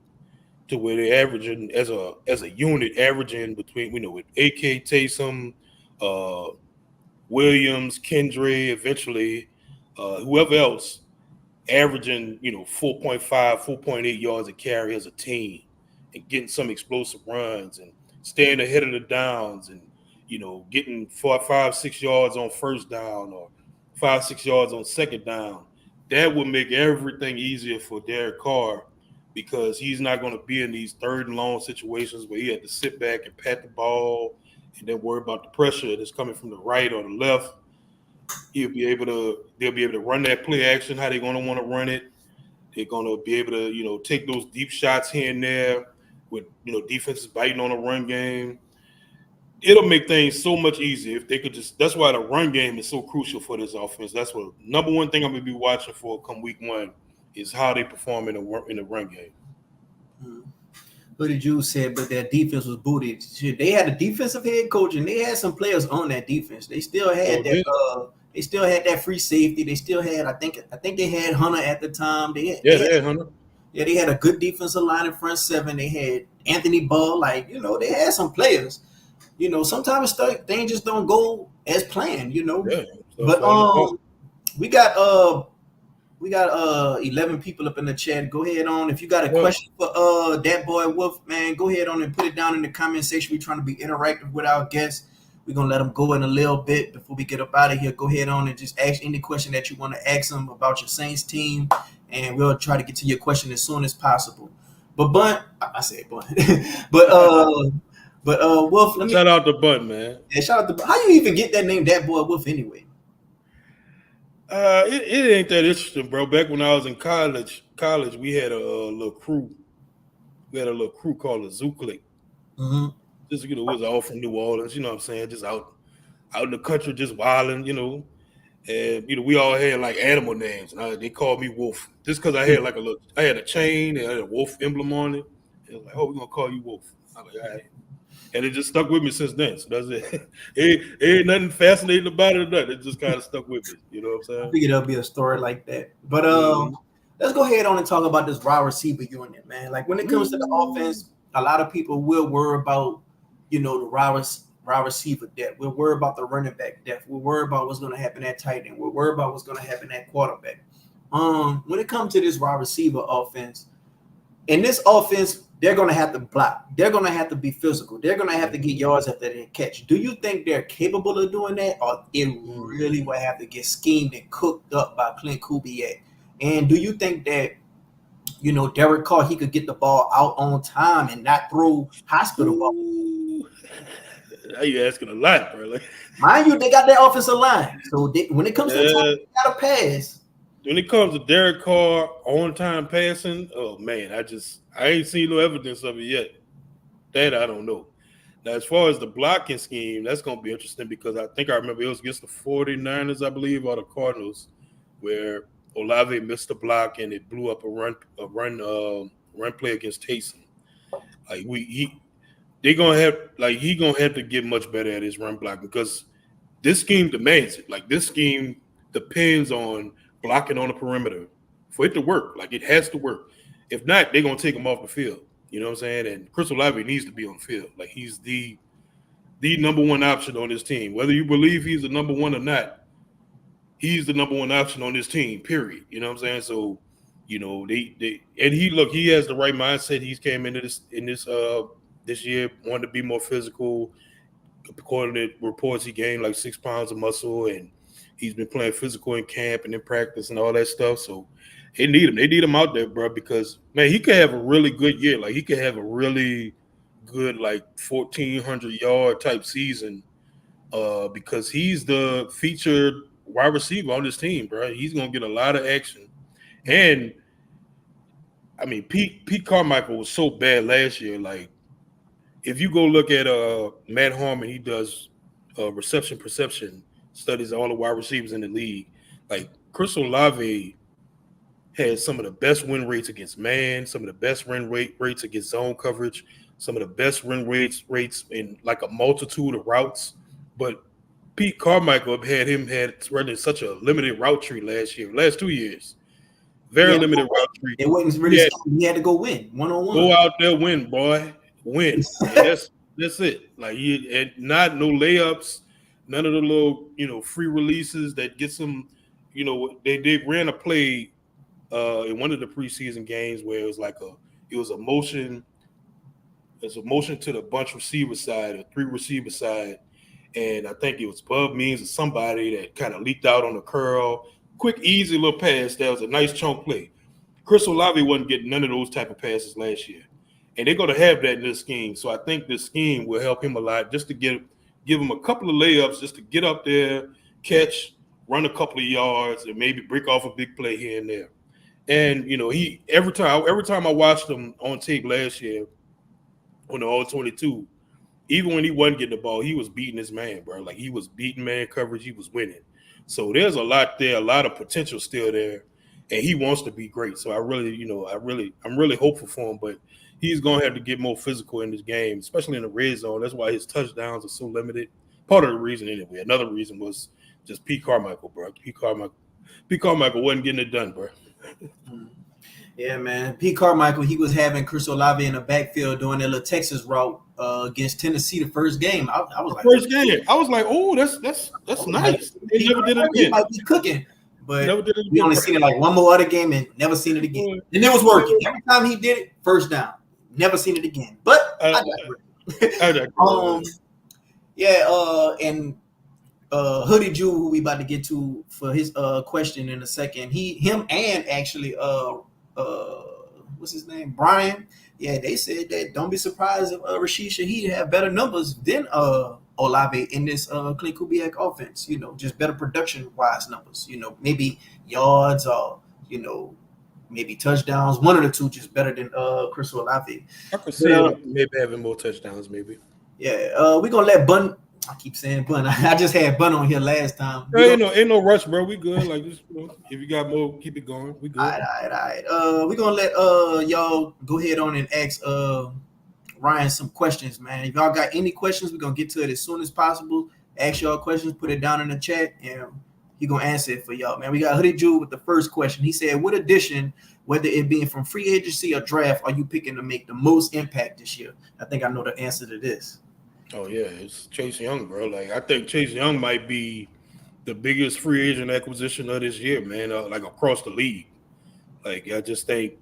to where they're averaging as a unit, averaging between with AK Taysom, uh, Williams, Kendra, eventually whoever else, averaging 4.5, 4.8 yards a carry as a team, and getting some explosive runs and staying ahead of the downs, and getting 4, 5, 6 yards on first down, or 5, 6 yards on second down. That would make everything easier for Derek Carr, because he's not going to be in these third and long situations where he had to sit back and pat the ball and then worry about the pressure that's coming from the right or the left. They'll be able to run that play action how they're going to want to run it. They're going to be able to take those deep shots here and there with defenses biting on the run game. It'll make things so much easier if they could just. That's why the run game is so crucial for this offense. That's what number one thing I'm going to be watching for come week one, is how they perform in the run game. Mhm. What did you say? But their defense was booted. Shit, they had a defensive head coach, and they had some players on that defense. They still had So that. They still had that free safety. They still had. I think they had Hunter at the time. They had. yeah, yeah, Hunter. Yeah, they had a good defensive line in front seven. They had Anthony Ball. Like they had some players. Sometimes things just don't go as planned. Yeah, stuff But falling apart. we got 11 people up in the chat. Go ahead on. If you got a Well, question for DatBoyWolf, man, go ahead on and put it down in the comment section. We're trying to be interactive with our guests. We're gonna let them go in a little bit before we get up out of here. Go ahead on and just ask any question that you want to ask them about your Saints team, and we'll try to get to your question as soon as possible. But I said Bunt, but Wolf, let me shout out to Bunt, man. shout out to how you even get that name, DatBoyWolf, anyway. It ain't that interesting, bro. Back when I was in college, we had a little crew. We had a little crew called the Zoo Clique. Mm-hmm. Just it was all from New Orleans. You know what I'm saying? Just out in the country, just wilding. And we all had like animal names. And they called me Wolf, just because I had I had a chain and I had a wolf emblem on it. And it was like, oh, we're gonna call you Wolf. I was like, all right. And it just stuck with me since then. So that's it. it ain't nothing fascinating about it or nothing. It just kind of stuck with me. You know what I'm I saying? figured there'll be a story like that. But Mhm. let's go ahead on and talk about this wide receiver unit, man. Like when it comes to the offense, a lot of people will worry about, the wide receiver depth. We're worried about the running back depth. We're worried about what's going to happen at tight end. We're worried about what's going to happen at quarterback. When it comes to this wide receiver offense, in this offense, they're going to have to block. They're going to have to be physical. They're going to have to get yards after they catch. Do you think they're capable of doing that, or it really will have to get schemed and cooked up by Clint Kubiak? And do you think that, Derek Carr, he could get the ball out on time and not throw hospital ball? Ooh. Now you asking a lot, bro. Like, Mind you, they got that offensive line. So when it comes to the time, they got to pass. when it comes to Derek Carr on time passing, oh man, I ain't seen no evidence of it yet. That I don't know. Now, as far as the blocking scheme, that's going to be interesting, because I think I remember it was against the 49ers, I believe, or the Cardinals, where Olave missed a block and it blew up a run play against Taysom. Like he gonna have to get much better at his run block, because this scheme demands it. Like this scheme depends on blocking on the perimeter for it to work. Like it has to work. If not, they're gonna take him off the field. You know what I'm saying? And Chris Olave needs to be on the field. Like he's the number one option on this team. Whether you believe he's the number one or not, he's the number one option on this team, period. You know what I'm saying? So, you know, he has the right mindset. He's came into this year, wanted to be more physical. According to reports, he gained like 6 pounds of muscle, and he's been playing physical in camp and in practice and all that stuff. So they need him. They need him out there, bro, because, man, he could have a really good year. Like, he could have a really good, like, 1,400-yard type season because he's the featured wide receiver on this team, bro. He's going to get a lot of action. And, I mean, Pete Carmichael was so bad last year. Like, if you go look at Matt Harmon, he does reception perception studies of all the wide receivers in the league. Like, Chris Olave has some of the best win rates against man, some of the best win rates against zone coverage, some of the best win rates in like a multitude of routes. But Pete Carmichael had running such a limited route tree last 2 years. Very limited route tree. It wasn't really he had to go win one-on-one. Go out there, win, boy. Win. That's it. Like and not no layups, none of the little, you know, free releases that gets them, you know, they ran a play in one of the preseason games where it was a motion to the bunch receiver side or 3 receiver side. And I think it was Bub Means or somebody that kind of leaked out on a curl. Quick, easy little pass. That was a nice chunk play. Chris Olave wasn't getting none of those type of passes last year. And they're going to have that in this scheme. So I think this scheme will help him a lot just to give him a couple of layups, just to get up there, catch, run a couple of yards, and maybe break off a big play here and there. And, you know, every time I watched him on tape last year on the All-22, even when he wasn't getting the ball, he was beating his man, bro. Like, he was beating man coverage. He was winning. So there's a lot there, a lot of potential still there. And he wants to be great. So I'm really hopeful for him. But he's going to have to get more physical in this game, especially in the red zone. That's why his touchdowns are so limited. Part of the reason anyway. Another reason was just Pete Carmichael, bro. Pete Carmichael wasn't getting it done, bro. Yeah, man. Pete Carmichael, he was having Chris Olave in the backfield doing that little Texas route against Tennessee the first game. I was like, oh, that's nice. They never did it again. He might be cooking, but we only seen it like one more other game and never seen it again. And it was working. Every time he did it, first down. Never seen it again. But and Hoodie Jew, who we about to get to for his question in a second. Him and actually what's his name? Brian. Yeah, they said that don't be surprised if Rashid Shaheed have better numbers than Olave in this Clint Kubiak offense. You know, just better production-wise numbers. You know, maybe yards or, you know, maybe touchdowns. One of the two just better than Chris Olave. I could see him maybe having more touchdowns, maybe. Yeah, we're going to let Bun – I keep saying Bun. I just had Bun on here last time. Ain't no rush, bro. We good. Like, just, you know, if you got more, keep it going. We good. All right. We're going to let y'all go ahead on and ask Ryan some questions, man. If y'all got any questions, we're going to get to it as soon as possible. Ask y'all questions, put it down in the chat, and he's going to answer it for y'all, man. We got Hoodie Jew with the first question. He said, what addition, whether it being from free agency or draft, are you picking to make the most impact this year? I think I know the answer to this. Oh, yeah, it's Chase Young, bro. Like, I think Chase Young might be the biggest free agent acquisition of this year, man, like across the league. Like, I just think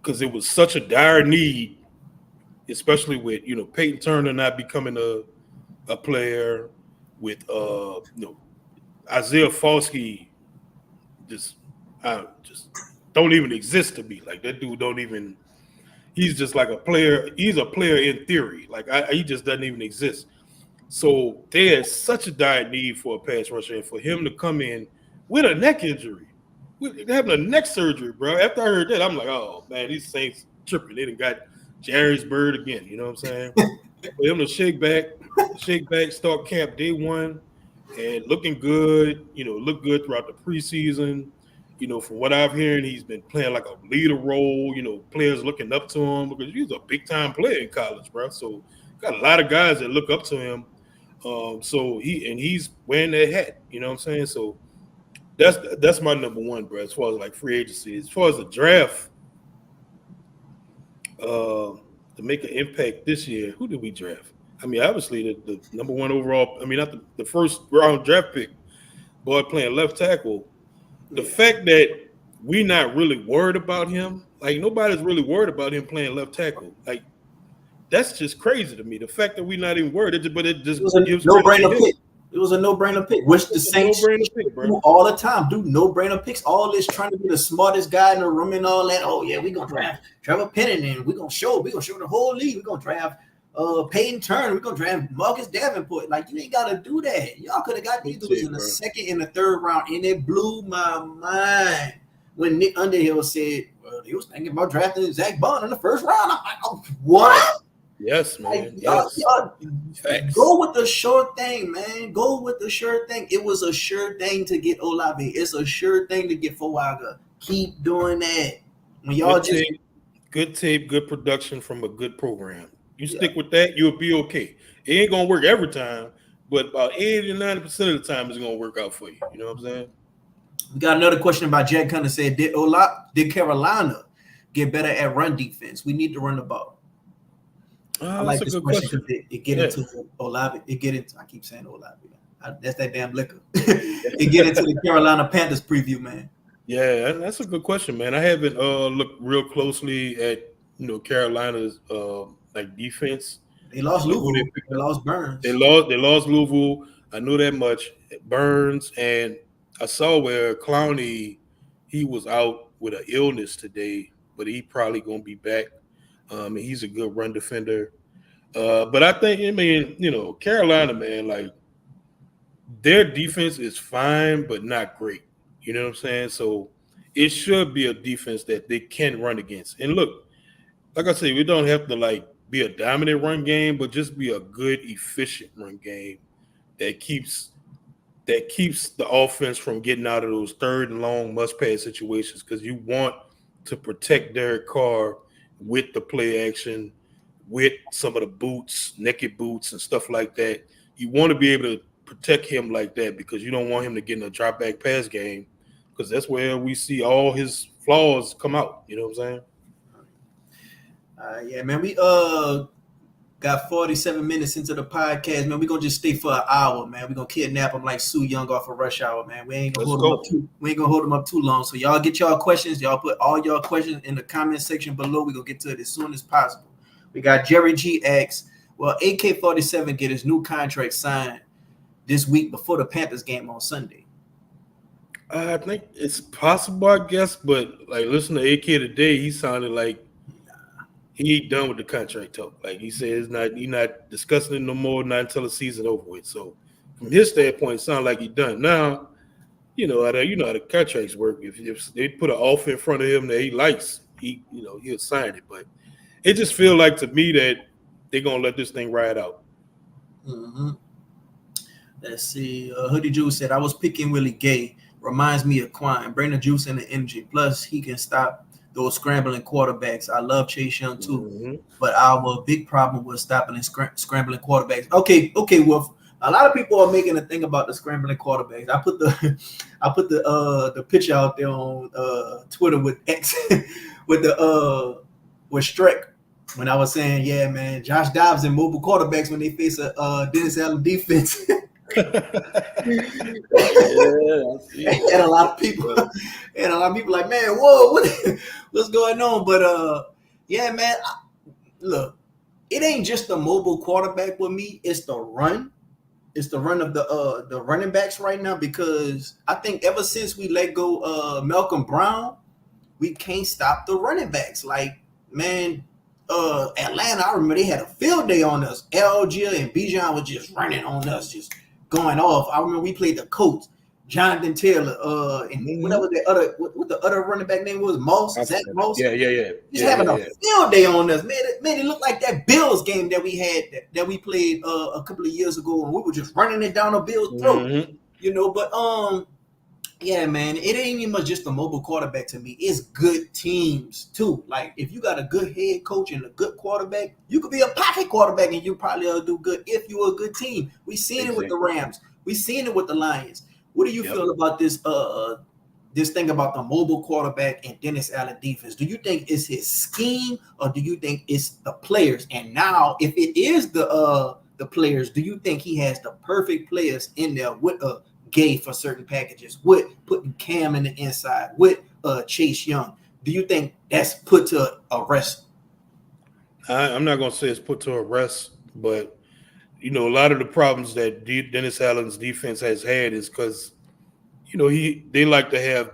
because it was such a dire need, especially with, you know, Peyton Turner not becoming a player, with, you know, Isaiah Foskey just don't even exist to me. Like, that dude don't even – he's just like a player. He's a player in theory. Like, he just doesn't even exist. So there's such a dire need for a pass rusher, and for him to come in with a neck injury, having a neck surgery, bro. After I heard that, I'm like, oh, man, these Saints tripping. They done got Jerry's bird again. You know what I'm saying? For him to shake back, start camp day one, and looking good, you know, look good throughout the preseason. You know, from what I've heard, he's been playing like a leader role, you know, players looking up to him because he was a big-time player in college, bro. So got a lot of guys that look up to him. So he's wearing that hat. You know what I'm saying? So that's my number one, bro. As far as like free agency, as far as the draft, to make an impact this year, who did we draft? I mean, obviously the number one overall. I mean, not the first round draft pick, boy playing left tackle. The fact that we not really worried about him, like nobody's really worried about him playing left tackle, like that's just crazy to me. The fact that we're not even worried, but it just was a gives no-brainer pick. It was a no-brainer pick, which the Saints do all the time. Do no-brainer picks. All this trying to be the smartest guy in the room and all that. Oh yeah, we're gonna draft Trevor Penning and we're gonna show the whole league. We're gonna draft Peyton Turner. We're gonna draft Marcus Davenport. Like, you ain't gotta do that. Y'all could have got these dudes in the second and the third round, and it blew my mind when Nick Underhill said, well, he was thinking about drafting Zach Bond in the first round. I'm like, oh, what? Yes, man. Like, y'all go with the sure thing, man. Go with the sure thing. It was a sure thing to get Olave. It's a sure thing to get Fuaga. Keep doing that. When y'all good tape, good production from a good program. You stick with that, you'll be okay. It ain't gonna work every time, but about 80 to 90% of the time, it's gonna work out for you. You know what I'm saying? We got another question about Jack Hunter said, did Carolina get better at run defense? We need to run the ball. I like this question because it get into Olave. I keep saying Olave. That's that damn liquor. It get into the Carolina Panthers preview, man. Yeah, that's a good question, man. I haven't looked real closely at Carolina's like defense. They lost Louisville. They lost Burns. They lost Louisville. I know that much. Burns, and I saw where Clowney, he was out with an illness today, but he probably gonna be back. And he's a good run defender. But I think, Carolina, man, like their defense is fine, but not great. You know what I'm saying? So it should be a defense that they can run against. And look, like I say, we don't have to like be a dominant run game, but just be a good, efficient run game that keeps the offense from getting out of those third and long must-pass situations, because you want to protect Derek Carr with the play action, with some of the boots, naked boots and stuff like that. You want to be able to protect him like that because you don't want him to get in a drop back pass game, because that's where we see all his flaws come out. You know what I'm saying? Yeah, man. We got 47 minutes into the podcast, man. We're gonna just stay for an hour, man. We're gonna kidnap him like Sue Young off of Rush Hour, man. We ain't gonna hold him up too long. So y'all get y'all questions. Y'all put all y'all questions in the comment section below. We're gonna get to it as soon as possible. We got Jerry G asks, will AK-47 get his new contract signed this week before the Panthers game on Sunday? I think it's possible, I guess, but like listen to AK today, he sounded like he ain't done with the contract talk. Like he said, he's not discussing it no more, not until the season over with. So from his standpoint, it sounds like he's done. Now, you know how the contracts work. If they put an offer in front of him that he likes, he'll sign it. But it just feels like to me that they're gonna let this thing ride out. Mm-hmm. Let's see. Hoodie Juice said, I was picking Willie Gay. Reminds me of Quan. Bring the juice and the energy. Plus, he can stop those scrambling quarterbacks. I love Chase Young too, but our big problem was stopping and scrambling quarterbacks. Okay, Wolf. A lot of people are making a thing about the scrambling quarterbacks. I put the picture out there on Twitter with X with Strick when I was saying, yeah, man, Josh Dobbs and mobile quarterbacks when they face a Dennis Allen defense. And a lot of people like, man, whoa, what's going on? But yeah, man, look, it ain't just the mobile quarterback with me. It's the run. It's the run of the running backs right now, because I think ever since we let go Malcolm Brown, we can't stop the running backs. Like, man, Atlanta, I remember they had a field day on us. Algier and Bijan was just running on us, just going off. I remember we played the Colts, Jonathan Taylor, and whatever what the other running back name was, Moss, Zach Moss. Yeah. Just having a field day on us, man. It looked like that Bills game that we had that we played a couple of years ago, and we were just running it down the Bills' throat, But Yeah, man, it ain't even much just a mobile quarterback to me. It's good teams too. Like if you got a good head coach and a good quarterback, you could be a pocket quarterback and you probably will do good if you're a good team. We seen it with the Exactly. Rams. We seen it with the Lions. What do you Yep. feel about this thing about the mobile quarterback and Dennis Allen defense? Do you think it's his scheme or do you think it's the players? And now, if it is the players, do you think he has the perfect players in there with Gay for certain packages, with putting Cam in the inside, with Chase Young? Do you think that's put to a rest? I'm not gonna say it's put to a rest, but a lot of the problems that Dennis Allen's defense has had is because they like to have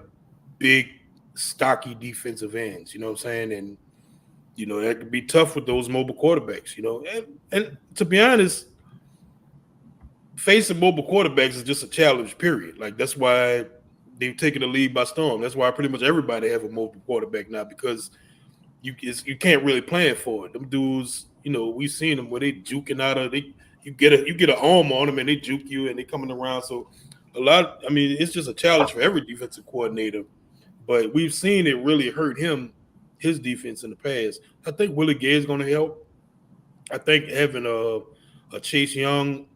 big, stocky defensive ends. You know what I'm saying? And that could be tough with those mobile quarterbacks. And to be honest, facing mobile quarterbacks is just a challenge. Period. Like that's why they've taken the lead by storm. That's why pretty much everybody have a mobile quarterback now because you can't really plan for it. Them dudes, we've seen them where they juking out of you get an arm on them and they juke you and they coming around. So it's just a challenge for every defensive coordinator. But we've seen it really hurt his defense in the past. I think Willie Gay is going to help. I think having a Chase Young,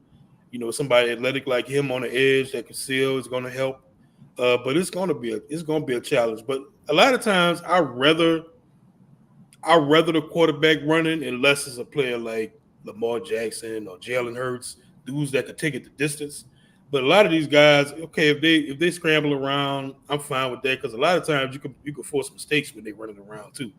somebody athletic like him on the edge that can seal is going to help. But it's going to be a challenge. But a lot of times I rather the quarterback running unless it's a player like Lamar Jackson or Jalen Hurts, dudes that can take it the distance. But a lot of these guys, okay, if they scramble around, I'm fine with that because a lot of times you can force mistakes when they're running around too,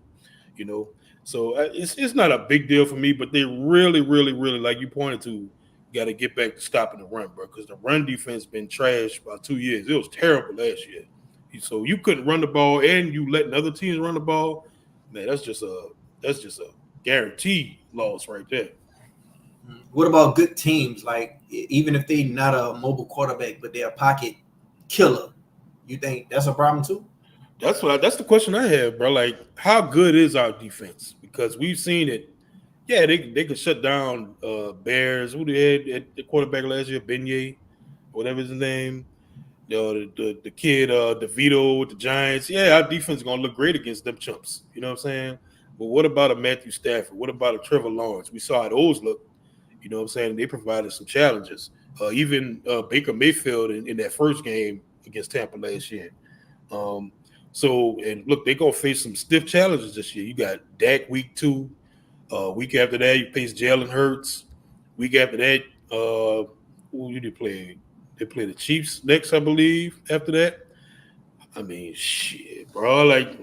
you know. So it's not a big deal for me, but they really, really, really, like you pointed to, got to get back to stopping the run, bro. Because the run defense been trashed about 2 years. It was terrible last year. So you couldn't run the ball and you letting other teams run the ball. Man, that's just a guaranteed loss right there. What about good teams? Like even if they not a mobile quarterback, but they're a pocket killer, you think that's a problem too? That's the question I have, bro. Like, how good is our defense? Because we've seen it. Yeah, they could shut down Bears. Who they had at the quarterback last year, Beignet, whatever his name. The kid DeVito with the Giants. Yeah, our defense is gonna look great against them chumps. You know what I'm saying? But what about a Matthew Stafford? What about a Trevor Lawrence? We saw how those look. You know what I'm saying? They provided some challenges. Even Baker Mayfield in that first game against Tampa last year. Um, and look, they're gonna face some stiff challenges this year. You got Dak week 2. Week after that, you face Jalen Hurts. Week after that, who did they play? They play the Chiefs next, I believe. After that, I mean, shit, bro. Like,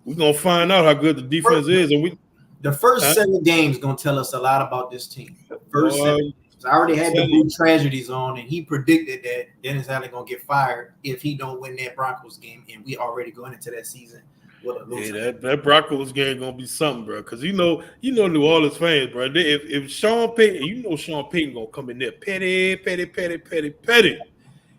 we're gonna find out how good the defense is, and The first huh? 7 games gonna tell us a lot about this team. The first Boy, 7 games. I already I'm had the telling blue you, tragedies on, and he predicted that Dennis Allen gonna get fired if he don't win that Broncos game, and we already going into that season with a yeah, loser. that Broncos game gonna be something, bro. Because New Orleans fans, bro. If Sean Payton, Sean Payton gonna come in there petty, petty, petty, petty, petty.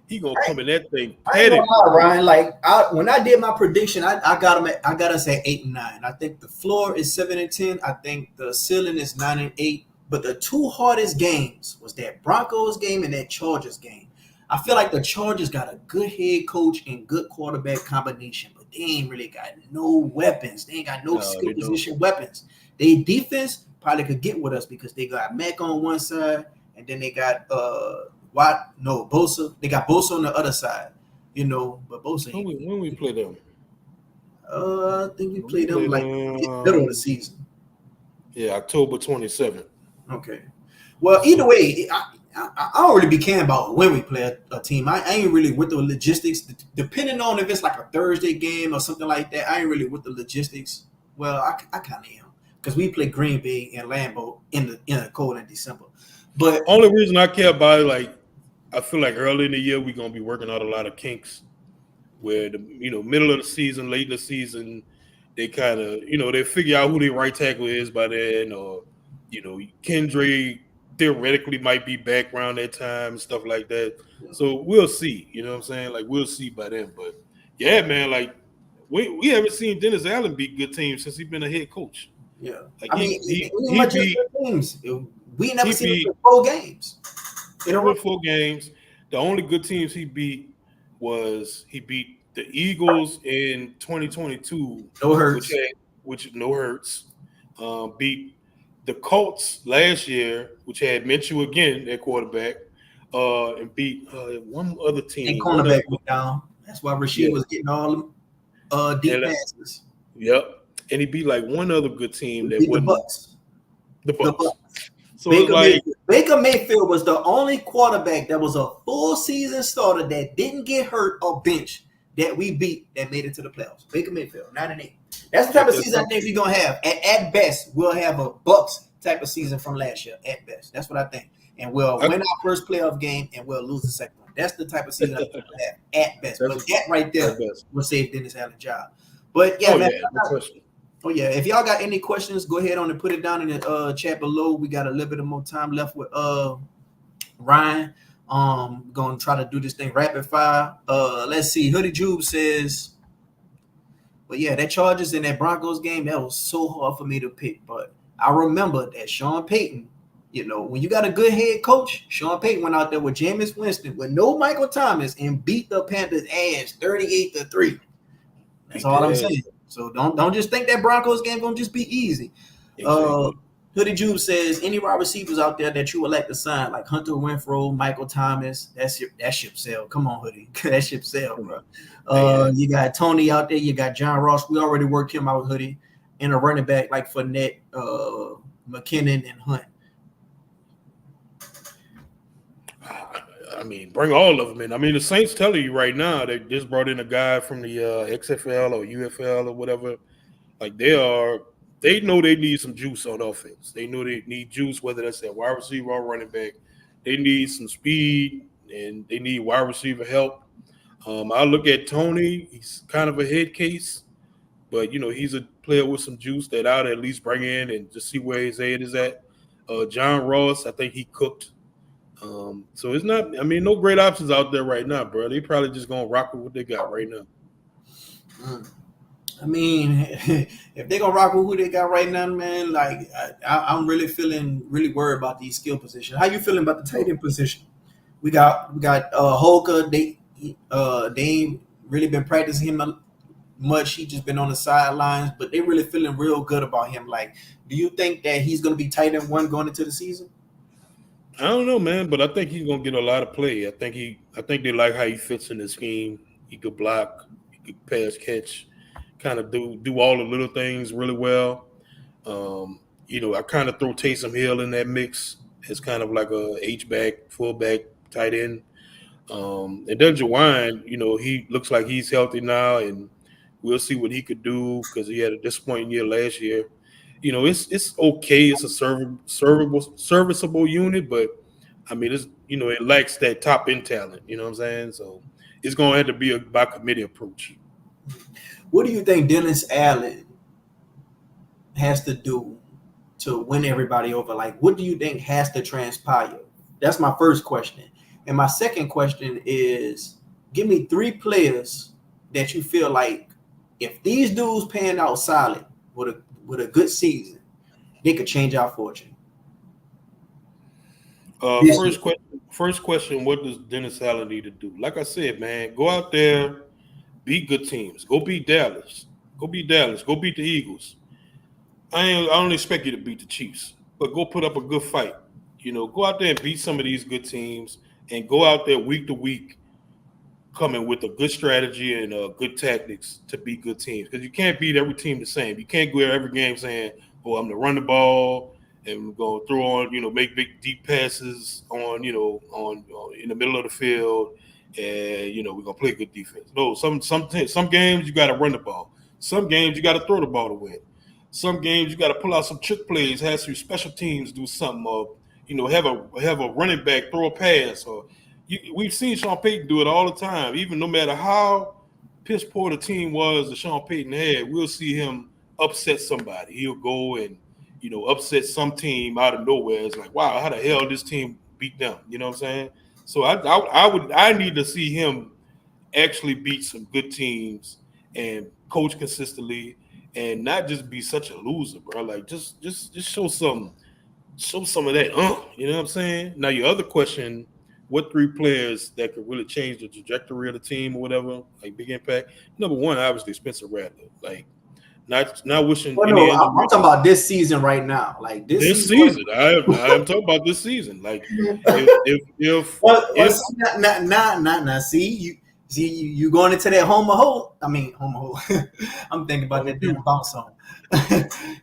He gonna come in that thing I ain't gonna petty. lie, Ryan. Like when I did my prediction, I got him. I got us at 8 and 9. I think the floor is 7 and 10. I think the ceiling is 9 and 8. But the 2 hardest games was that Broncos game and that Chargers game. I feel like the Chargers got a good head coach and good quarterback combination, but they ain't really got no weapons. They ain't got no No, skill they don't. position weapons. They defense probably could get with us because they got Mac on one side and then they got Bosa. They got Bosa on the other side, but Bosa ain't. When we play them, I think we when we played them play like middle of the them, season. yeah, October 27th. Okay. Well, either way, I don't really be caring about when we play a team. I ain't really with the logistics. Depending on if it's like a Thursday game or something like that, I ain't really with the logistics. Well, I kind of am because we play Green Bay and Lambeau in the cold in December. But Only reason I care about it, like, I feel like early in the year we're gonna be working out a lot of kinks. Where the middle of the season, late in the season, they kind of they figure out who their right tackle is by then, or Kendra theoretically might be back around that time and stuff like that. So we'll see. You know what I'm saying? Like we'll see by then. But yeah, man, like we haven't seen Dennis Allen beat good teams since he's been a head coach. yeah, Like I mean, he it ain't he much just beat good teams. We ain't never he seen him beat win 4 games in he a row. won 4 games. The only good teams he beat was he beat the Eagles in 2022, No which hurts. had which no hurts. Beat the Colts last year, which had Minshew again at quarterback, and beat one other And team. What other? cornerback went down. That's why Rasheed Yeah, was getting all them deep and passes. yep, and he beat like one other good team We that beat the wasn't Bucks. the The Bucks. Bucks. So it's like, Baker Mayfield was the only quarterback that was a full season starter that didn't get hurt or benched that we beat that made it to the playoffs. Baker Mayfield, 9-8. That's the type ain't of that season I something? think we're gonna have. At best, we'll have a Bucks type of season from last year. At best, that's what I think. And we'll I, win our first playoff game and we'll lose the second one. That's the type of season I think we'll have at best. that's But that right at there best. will save Dennis Allen's job. But yeah, Oh man. yeah, no question. Oh yeah, if y'all got any questions, go ahead on and put it down in the chat below. We got a little bit of more time left with Ryan. Gonna try to do this thing rapid fire. Let's see. Hoodie Jube says, but yeah, that Chargers in that Broncos game, that was so hard for me to pick. But I remember that Sean Payton, when you got a good head coach, Sean Payton went out there with Jameis Winston with no Michael Thomas and beat the Panthers ass 38-3. That's all I'm saying. So don't just think that Broncos game gonna just be easy. Exactly. Hoodie Jude says any wide receivers out there that you would like to sign, like Hunter Renfrow, Michael Thomas, that ship sail. Come on, Hoodie, that ship sail, bro. You got Tony out there, you got John Ross. We already worked him out, Hoodie, and a running back like Fournette, McKinnon, and Hunt. I mean, bring all of them in. I mean, the Saints telling you right now they just brought in a guy from the XFL or UFL or whatever. Like they know they need some juice on offense. They know they need juice, whether that's at wide receiver or running back. They need some speed and they need wide receiver help. I look at Tony. He's kind of a head case, but he's a player with some juice that I'd at least bring in and just see where his head is at. John Ross, I think he cooked. So it's not. I mean, no great options out there right now, bro. They probably just gonna rock with what they got right now. I mean, if they're gonna rock with who they got right now, man, like I'm really feeling really worried about these skill positions. How you feeling about the tight end position? We got Holker. They ain't really been practicing him much. He just been on the sidelines, but they really feeling real good about him. Like, do you think that he's gonna be tight end one going into the season? I don't know, man, but I think he's gonna get a lot of play. I think they like how he fits in the scheme. He could block, he could pass catch, kind of do all the little things really well. I kind of throw Taysom Hill in that mix as kind of like a H back, fullback, tight end. And then Jawine, he looks like he's healthy now, and we'll see what he could do because he had a disappointing year last year. It's okay. It's a serviceable unit, but I mean, it lacks that top end talent. You know what I'm saying? So it's going to have to be a by committee approach. What do you think Dennis Allen has to do to win everybody over? Like, what do you think has to transpire? That's my first question. And my second question is, give me 3 players that you feel like if these dudes pan out solid with a good season, they could change our fortune. First question, what does Dennis Allen need to do? Like I said, man, go out there, beat good teams. Go beat Dallas. Go beat the Eagles. I don't expect you to beat the Chiefs, but go put up a good fight. Go out there and beat some of these good teams and go out there week to week coming with a good strategy and good tactics to beat good teams. Because you can't beat every team the same. You can't go every game saying, oh, I'm going to run the ball and we're going to throw on, make big deep passes on in the middle of the field and, we're going to play good defense. No, some games you got to run the ball. Some games you got to throw the ball to win. Some games you got to pull out some trick plays, have some special teams do something, or have a running back throw a pass. Or we've seen Sean Payton do it all the time. Even no matter how piss poor the team was that Sean Payton had, we'll see him upset somebody. He'll go and upset some team out of nowhere. It's like, wow, how the hell this team beat them? You know what I'm saying? So I need to see him actually beat some good teams and coach consistently. And not just be such a loser, bro. Like just show some of that. You know what I'm saying? Now your other question what three players that could really change the trajectory of the team or whatever, like big impact. Number one, obviously Spencer Rattler. Like not wishing Well, any no, I'm injury talking about this season right now. Like this this season. season. I am talking about this season. Like Well, if see, not. See, you going into that homer hole. I mean, homer hole. I'm thinking about Homer that Q. damn bounce song.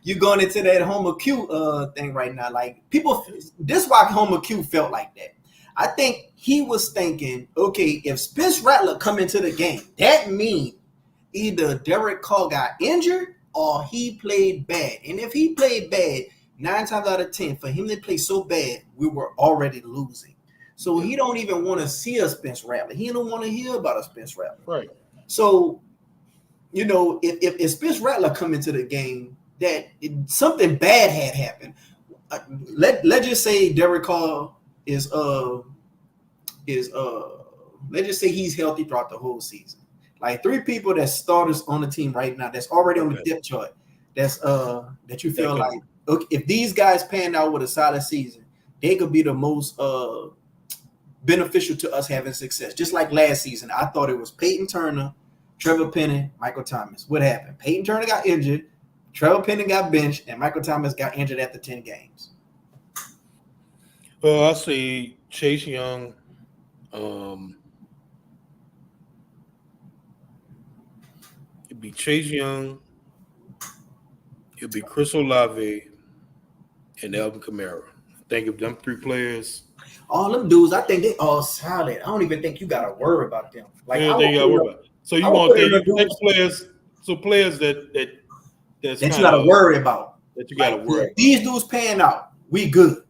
You going into that Homer Q thing right now. Like people, this why Homer Q felt like that. I think he was thinking, okay, if Spence Rattler come into the game, that means either Derek Carr got injured or he played bad. And if he played bad, 9 times out of 10, for him to play so bad, we were already losing. So he don't even want to see a Spence Rattler. He don't want to hear about a Spence Rattler. Right. So, if Spence Rattler come into the game, that something bad had happened. Let's just say Derek Carr is let's just say he's healthy throughout the whole season. Like 3 people that starters on the team right now that's already on the depth chart. That you feel like, okay, if these guys pan out with a solid season, they could be the most beneficial to us having success. Just like last season, I thought it was Peyton Turner, Trevor Penning, Michael Thomas. What happened? Peyton Turner got injured, Trevor Penning got benched, and Michael Thomas got injured after 10 games. Well, I say Chase Young. It'd be Chase Young. It'd be Chris Olave and Alvin Kamara. Think of them 3 players. All them dudes, I think they all solid. I don't even think you gotta worry about them. Like I would You worry about. So you would want put in the the dudes players? So players that's that you kind gotta of worry about. that you gotta Like, worry yeah, about. these dudes paying out, we good.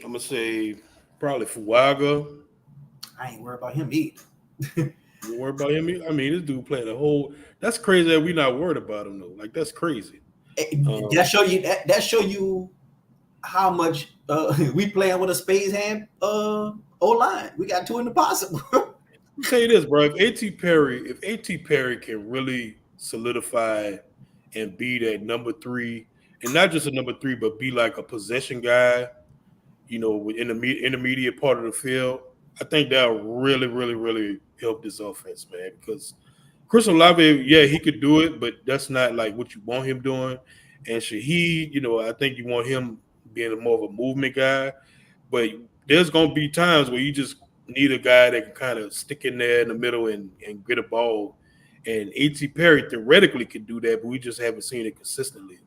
I'm gonna say probably Fuaga. I ain't worried about him either. You worry about him? I mean, this dude playing a whole. That's crazy that we not worried about him though. Like that's crazy. That show you how much we playing with a spades hand O line. We got 2 in the possible. I'll tell you this, bro. If A.T. Perry can really solidify and be that number 3, and not just a number 3, but be like a possession guy, in the intermediate part of the field, I think that'll really, really, really help this offense, man. Because Chris Olave, yeah, he could do it, but that's not like what you want him doing. And Shaheed, I think you want him being more of a movement guy. But there's gonna be times where you just need a guy that can kind of stick in there in the middle and get a ball. And A.T. Perry theoretically could do that, but we just haven't seen it consistently.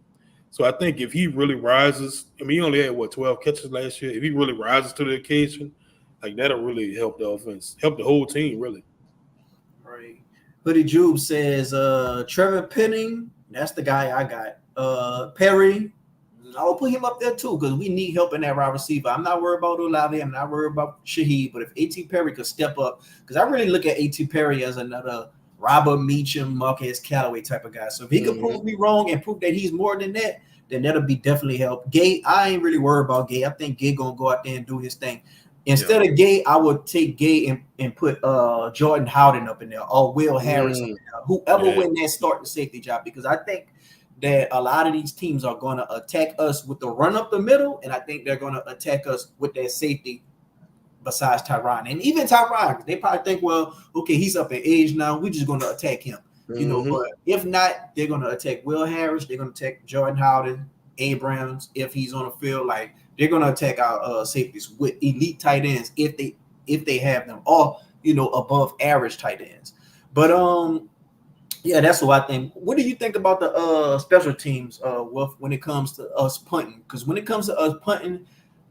So I think if he really rises, I mean, he only had 12 catches last year. If he really rises to the occasion, like that'll really help the offense, help the whole team, really. Right. Hoodie Jube says Trevor Penning, that's the guy I got. Perry, I'll put him up there too because we need help in that wide receiver. I'm not worried about Olave. I'm not worried about Shaheed. But if A.T. Perry could step up, because I really look at A.T. Perry as another Robert Meacham, Marquez Callaway type of guy. So if he could prove me wrong and prove that he's more than that, then that'll be definitely help. Gay, I ain't really worried about Gay. I think Gay gonna go out there and do his thing. Instead of Gay, I would take Gay and put Jordan Howden up in there or Will Harris up in there. Whoever win that starting safety job, because I think that a lot of these teams are going to attack us with the run up the middle, and I think they're going to attack us with their safety besides Tyron. And even Tyron, they probably think, well, okay, he's up in age now. We're just going to attack him. But if not, they're going to attack Will Harris. They're going to attack Jordan Howden, Abrams, if he's on the field. Like, they're going to attack our safeties with elite tight ends if they have them, or, above average tight ends. But, yeah, that's what I think. What do you think about the special teams, Wolf, when it comes to us punting? Because when it comes to us punting,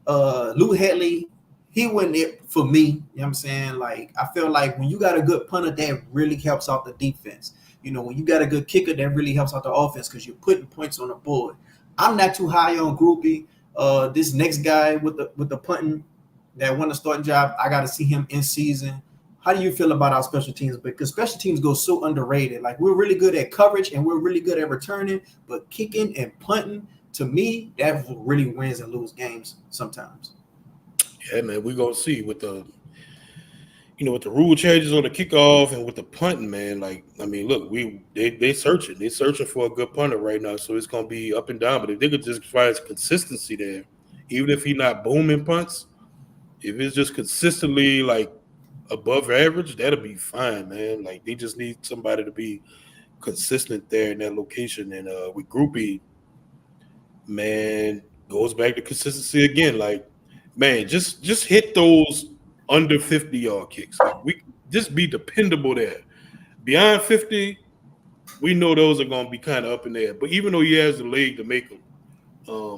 Lou Headley, he went it for me. You know what I'm saying? Like, I feel like when you got a good punter, that really helps out the defense. When you got a good kicker, that really helps out the offense because you're putting points on the board. I'm not too high on Groupie. This next guy with the punting that won the starting job, I got to see him in season. How do you feel about our special teams? Because special teams go so underrated. Like, we're really good at coverage and we're really good at returning, but kicking and punting, to me, that really wins and loses games sometimes. Yeah, man, we're gonna see with the with the rule changes on the kickoff and with the punting, man, like I mean, look, they searching for a good punter right now, so it's gonna be up and down. But if they could just find consistency there, even if he's not booming punts, if it's just consistently like above average, that'll be fine, man. Like they just need somebody to be consistent there in that location. And with Groupie, man, goes back to consistency again. Like, man, just hit those under 50-yard kicks. Like we just be dependable there. Beyond 50, we know those are gonna be kind of up in there. But even though he has the leg to make them,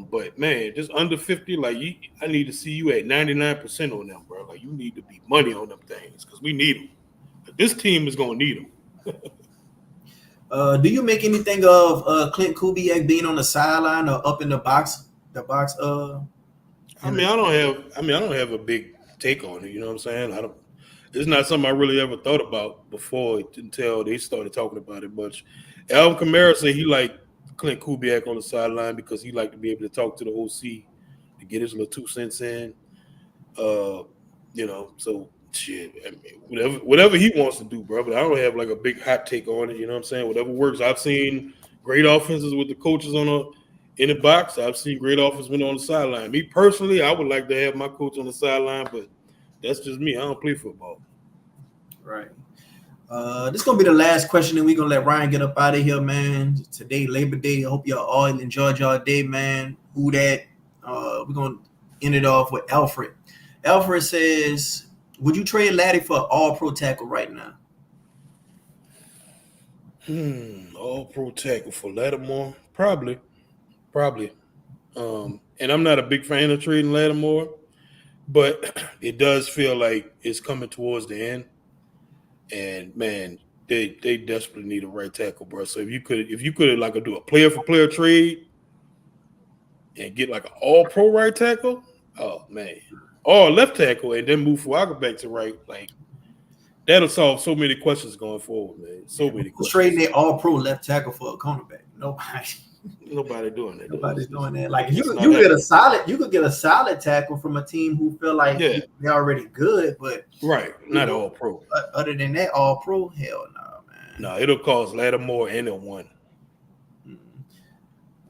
but man, just under 50, like I need to see you at 99% on them, bro. Like you need to be money on them things because we need them. This team is gonna need them. Do you make anything of Clint Kubiak being on the sideline or up in the box? The box. I don't have a big take on it. You know what I'm saying? I don't. It's not something I really ever thought about before until they started talking about it much. Alvin Kamara said he liked Clint Kubiak on the sideline because he liked to be able to talk to the OC to get his little 2 cents in. So shit. I mean, whatever he wants to do, bro. But I don't have like a big hot take on it. You know what I'm saying? Whatever works. I've seen great offenses with the coaches in the box. I've seen great offenses on the sideline. Me personally, I would like to have my coach on the sideline, but that's just me. I don't play football. Right. This is gonna be the last question, and we're gonna let Ryan get up out of here, man. Today, Labor Day. I hope y'all all enjoyed y'all day, man. Who that? We're gonna end it off with Alfred. Alfred says, "Would you trade Laddie for an All-Pro tackle right now?" All-Pro tackle for Lattimore? Probably. And I'm not a big fan of trading Lattimore, but it does feel like it's coming towards the end. And man, they desperately need a right tackle, bro. So if you could like do a player for player trade and get like an all-pro right tackle, oh man, or left tackle, and then move Fuaga back to right, like that'll solve so many questions going forward, man. So many questions. Trading their all-pro left tackle for a cornerback, Nobody doing that. Nobody's doing that. Like you could get a solid tackle from a team who feel like they're already good, but right, not all pro. Other than that, all pro, hell no, man. No, it'll cost Lattimore and a one.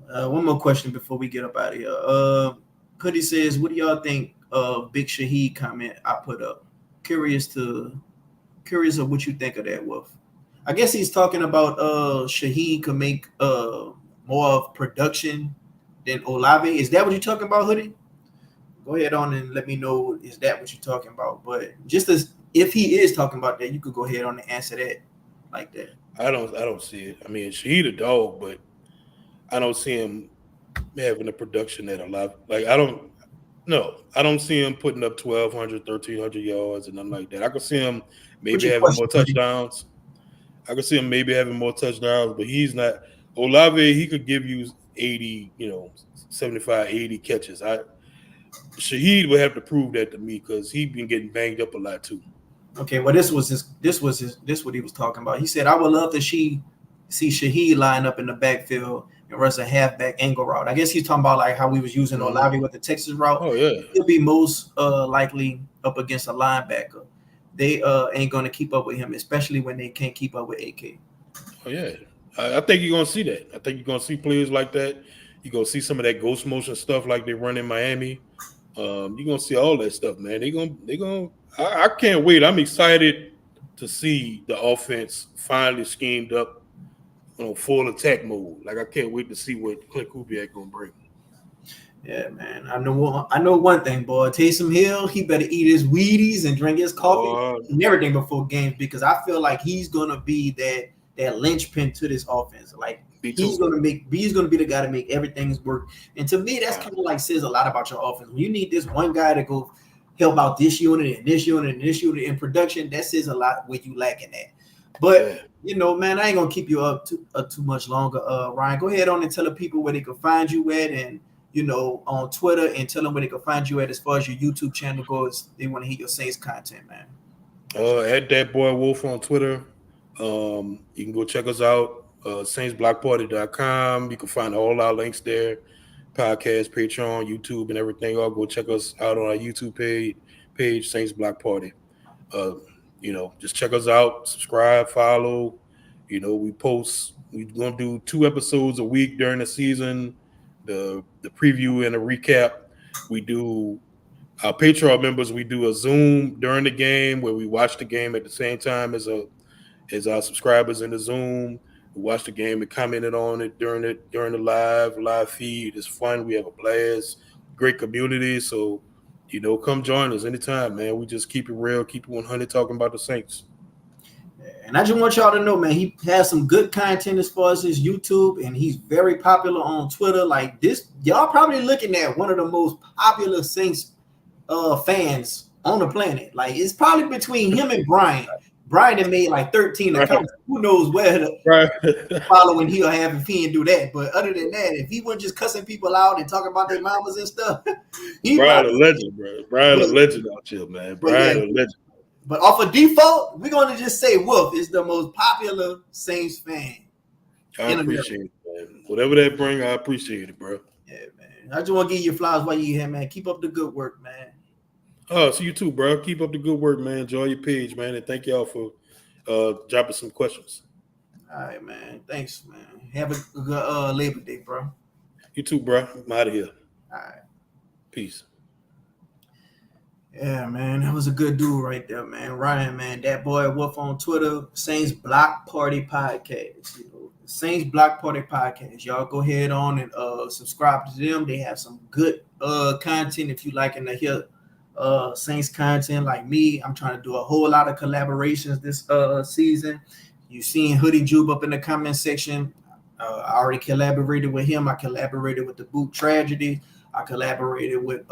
One more question before we get up out of here. Cuddy says, "What do y'all think of Big Shaheed comment I put up? Curious of what you think of that, Wolf." I guess he's talking about Shaheed could make more of production than Olave. Is that what you're talking about, Hoodie? Go ahead on and let me know. Is that what you're talking about? But just as if he is talking about that, you could go ahead on and answer that like that. I don't see it. I mean, Shaheed a dog, but I don't see him having the production that Olave. Like I don't see him putting up 1,200, 1,300 yards and nothing like that. I could see him maybe having more touchdowns. I could see him maybe having more touchdowns, but he's not. Olave, he could give you 80, 75, 80 catches. Shaheed would have to prove that to me because he's been getting banged up a lot too. Okay, well, this what he was talking about. He said, "I would love to see Shaheed line up in the backfield and rush a halfback angle route." I guess he's talking about like how we was using Olave with the Texas route. Oh yeah, he'll be most likely up against a linebacker. They ain't gonna keep up with him, especially when they can't keep up with AK. Oh yeah. I think you're gonna see that. I think you're gonna see players like that. You're gonna see some of that ghost motion stuff like they run in Miami. You're gonna see all that stuff, man. They gonna. I can't wait. I'm excited to see the offense finally schemed up, full attack mode. Like I can't wait to see what Clint Kubiak gonna bring. Yeah, man. I know one thing, boy. Taysom Hill, he better eat his Wheaties and drink his coffee and everything before games because I feel like he's gonna be that linchpin to this offense. Like he's gonna be the guy to make everything work. And to me, that's kind of like says a lot about your offense. When you need this one guy to go help out this unit and this unit and this unit in production, that says a lot where you lacking at. But man, I ain't gonna keep you up too much longer. Ryan, go ahead on and tell the people where they can find you at, and on Twitter, and tell them where they can find you at as far as your YouTube channel goes. They want to hear your Saints content, man. At DatBoyWolf on Twitter. You can go check us out, saintsblockparty.com. You can find all our links there, podcast, Patreon, YouTube, and everything. Or go check us out on our YouTube page, Saints Block Party. just check us out, subscribe, follow. We're gonna do 2 episodes a week during the season, the preview and a recap. We do our Patreon members, we do a Zoom during the game where we watch the game at the same time as our subscribers in the Zoom. We watch the game and commented on it during the live feed. It's fun. We have a blast. Great community. So, come join us anytime, man. We just keep it real, keep it 100, talking about the Saints. And I just want y'all to know, man, he has some good content as far as his YouTube, and he's very popular on Twitter. Like this, y'all probably looking at one of the most popular Saints fans on the planet. Like it's probably between him and Brian. Brian had made like 13 accounts. Who knows where the following he'll have if he didn't do that. But other than that, if he wasn't just cussing people out and talking about their mamas and stuff, Brian a legend, bro. Brian a legend out here, man. Brian a legend. But off of default, we're going to just say Wolf is the most popular Saints fan. I appreciate it, man. Whatever that bring, I appreciate it, bro. Yeah, man. I just want to give you flowers while you're here, man. Keep up the good work, man. Oh, so you too, bro. Keep up the good work, man. Enjoy your page, man. And thank y'all for dropping some questions. All right, man. Thanks, man. Have a good Labor Day, bro. You too, bro. I'm out of here. All right. Peace. Yeah, man, that was a good dude right there, man. Ryan, man, DatBoyWolf on Twitter, Saints Block Party Podcast. Saints Block Party Podcast. Y'all go ahead on and subscribe to them. They have some good content if you liking to hear Saints content like me. I'm trying to do a whole lot of collaborations this season. You seen Hoodie Jube up in the comment section. I already collaborated with him. I collaborated with the Boot Tragedy. I collaborated with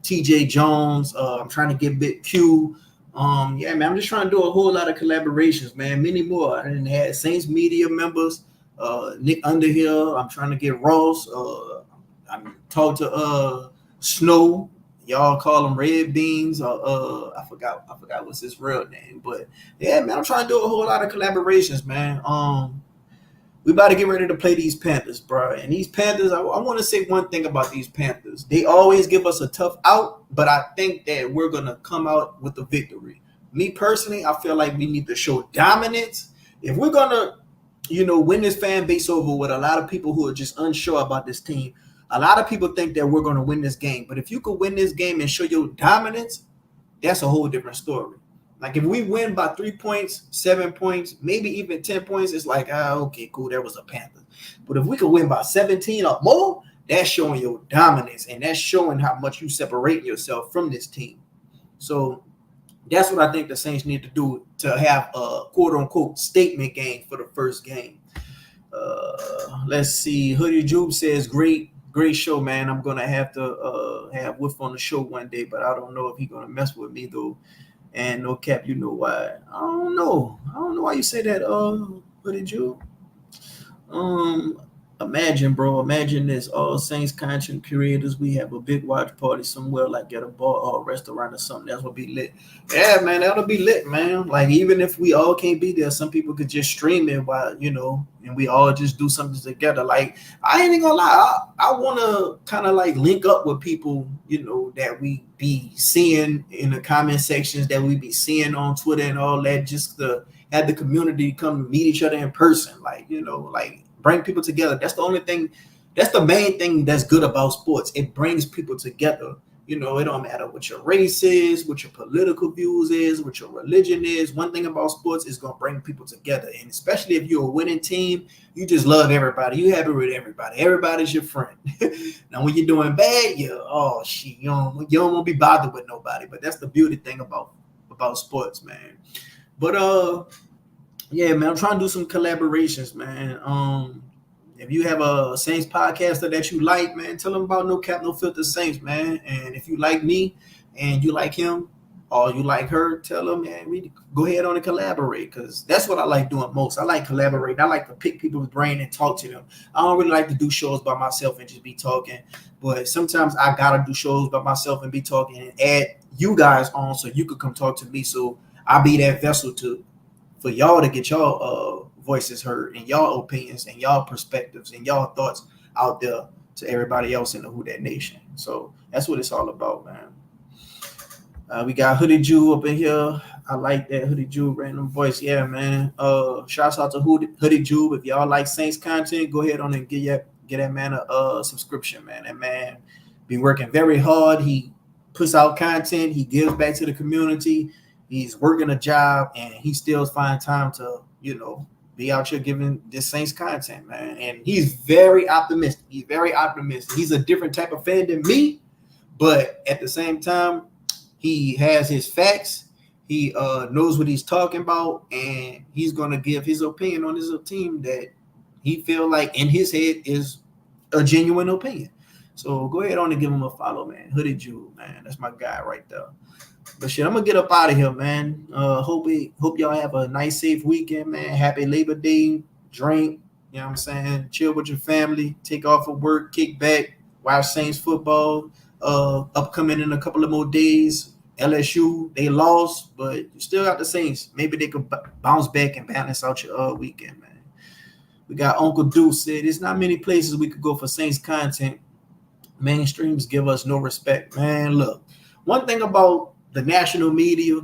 TJ Jones. I'm trying to get Big Q. Yeah, man, I'm just trying to do a whole lot of collaborations, man. Many more. I didn't have Saints media members, Nick Underhill. I'm trying to get Ross. I'm talking to Snow. Y'all call him Red Beans. I forgot what's his real name. But yeah, man, I'm trying to do a whole lot of collaborations, man. We about to get ready to play these Panthers, bro. And these Panthers, I want to say one thing about these Panthers. They always give us a tough out, but I think that we're going to come out with a victory. Me personally, I feel like we need to show dominance. If we're going to, win this fan base over with a lot of people who are just unsure about this team, a lot of people think that we're going to win this game. But if you could win this game and show your dominance, that's a whole different story. Like if we win by 3 points, 7 points, maybe even 10 points, it's like, okay, cool, there was a Panther. But if we could win by 17 or more, that's showing your dominance, and that's showing how much you separate yourself from this team. So that's what I think the Saints need to do to have a quote-unquote statement game for the first game. Let's see. Hoodie Jube says, great show, man. I'm going to have to have Wolf on the show one day, but I don't know if he's going to mess with me, though. And no cap, you know why? I don't know why you say that. What did you? Imagine, bro. Imagine this. All Saints content creators. We have a big watch party somewhere, like at a bar or a restaurant or something. That's what be lit. Yeah, man, that'll be lit, man. Like even if we all can't be there, some people could just stream it while and we all just do something together. Like I ain't gonna lie, I want to kind of like link up with people, that we be seeing in the comment sections, that we be seeing on Twitter and all that, just to have the community come meet each other in person, like bring people together. That's the only thing. That's the main thing that's good about sports. It brings people together. It don't matter what your race is, what your political views is, what your religion is. One thing about sports is going to bring people together. And especially if you're a winning team, you just love everybody. You happy with everybody. Everybody's your friend. Now, when you're doing bad, you don't want to be bothered with nobody. But that's the beauty thing about sports, man. But yeah, man, I'm trying to do some collaborations, man. If you have a Saints podcaster that you like, man, tell them about No Cap, No Filter Saints, man. And if you like me and you like him or you like her, tell them, man, we go ahead on and collaborate, because that's what I like doing most. I like collaborating. I like to pick people's brain and talk to them. I don't really like to do shows by myself and just be talking, but sometimes I got to do shows by myself and be talking and add you guys on so you could come talk to me. So I'll be that vessel for y'all to get y'all voices heard and y'all opinions and y'all perspectives and y'all thoughts out there to everybody else in the Who Dat Nation. So that's what it's all about, man. We got Hoodie Jew up in here. I like that Hoodie Jube random voice. Yeah, man. Shouts out to Hoodie Jube. If y'all like Saints content, go ahead on and get that man a subscription, man. That man be working very hard. He puts out content. He gives back to the community. He's working a job, and he still finds time to, be out here giving this Saints content, man. And he's very optimistic. He's a different type of fan than me, but at the same time, he has his facts. He knows what he's talking about, and he's going to give his opinion on his team that he feel like in his head is a genuine opinion. So go ahead on and give him a follow, man. Hoodie Jewel, man. That's my guy right there. But shit, I'm going to get up out of here, man. Hope y'all have a nice, safe weekend, man. Happy Labor Day. Drink, you know what I'm saying? Chill with your family. Take off of work. Kick back. Watch Saints football. Upcoming in a couple of more days. LSU, they lost, but you still got the Saints. Maybe they could bounce back and balance out your weekend, man. We got Uncle Deuce said, there's not many places we could go for Saints content. Mainstreams give us no respect. Man, look, one thing about the national media,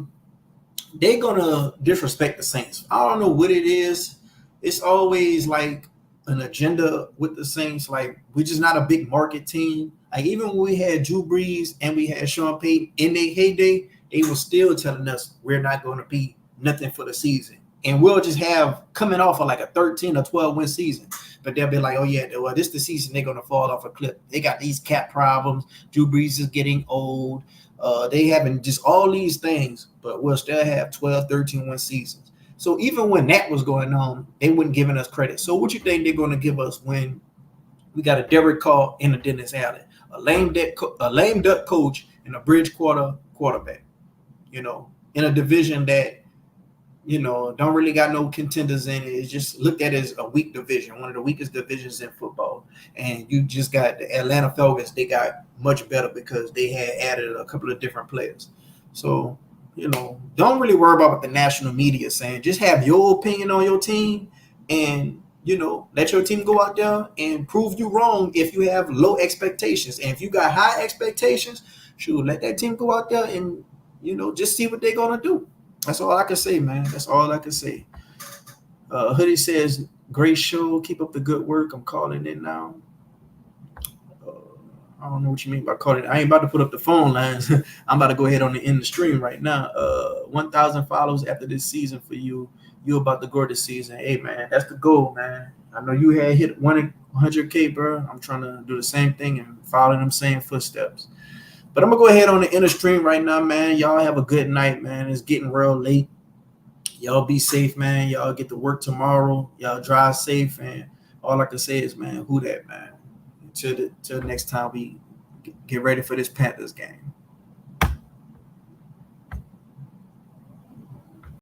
they're going to disrespect the Saints. I don't know what it is. It's always like an agenda with the Saints. Like, we're just not a big market team. Like, even when we had Drew Brees and we had Sean Payton in their heyday, they were still telling us we're not going to be nothing for the season. And we'll just have coming off of like a 13 or 12 win season. But they'll be like, oh, yeah, well, this is the season they're going to fall off a cliff. They got these cap problems. Drew Brees is getting old. They having just all these things, but we'll still have 12, 13 win seasons. So even when that was going on, they weren't giving us credit. So what you think they're going to give us when we got a Derek Carr and a Dennis Allen? A lame duck coach and a bridge quarterback, in a division that, don't really got no contenders in it. It's just looked at as a weak division, one of the weakest divisions in football. And you just got the Atlanta Falcons. They got much better because they had added a couple of different players. So, don't really worry about what the national media is saying. Just have your opinion on your team and let your team go out there and prove you wrong if you have low expectations. And if you got high expectations, shoot, let that team go out there and, just see what they're going to do. That's all I can say, man. That's all I can say. Hoodie says, great show. Keep up the good work. I'm calling in now. I don't know what you mean by calling. I ain't about to put up the phone lines. I'm about to go ahead on the end the stream right now. 1,000 follows after this season for you. You about to grow this season. Hey, man, that's the goal, man. I know you had hit 100K, bro. I'm trying to do the same thing and follow them same footsteps. But I'm going to go ahead on the inner stream right now, man. Y'all have a good night, man. It's getting real late. Y'all be safe, man. Y'all get to work tomorrow. Y'all drive safe. And all I can say is, man, who that, man? Till next time we get ready for this Panthers game.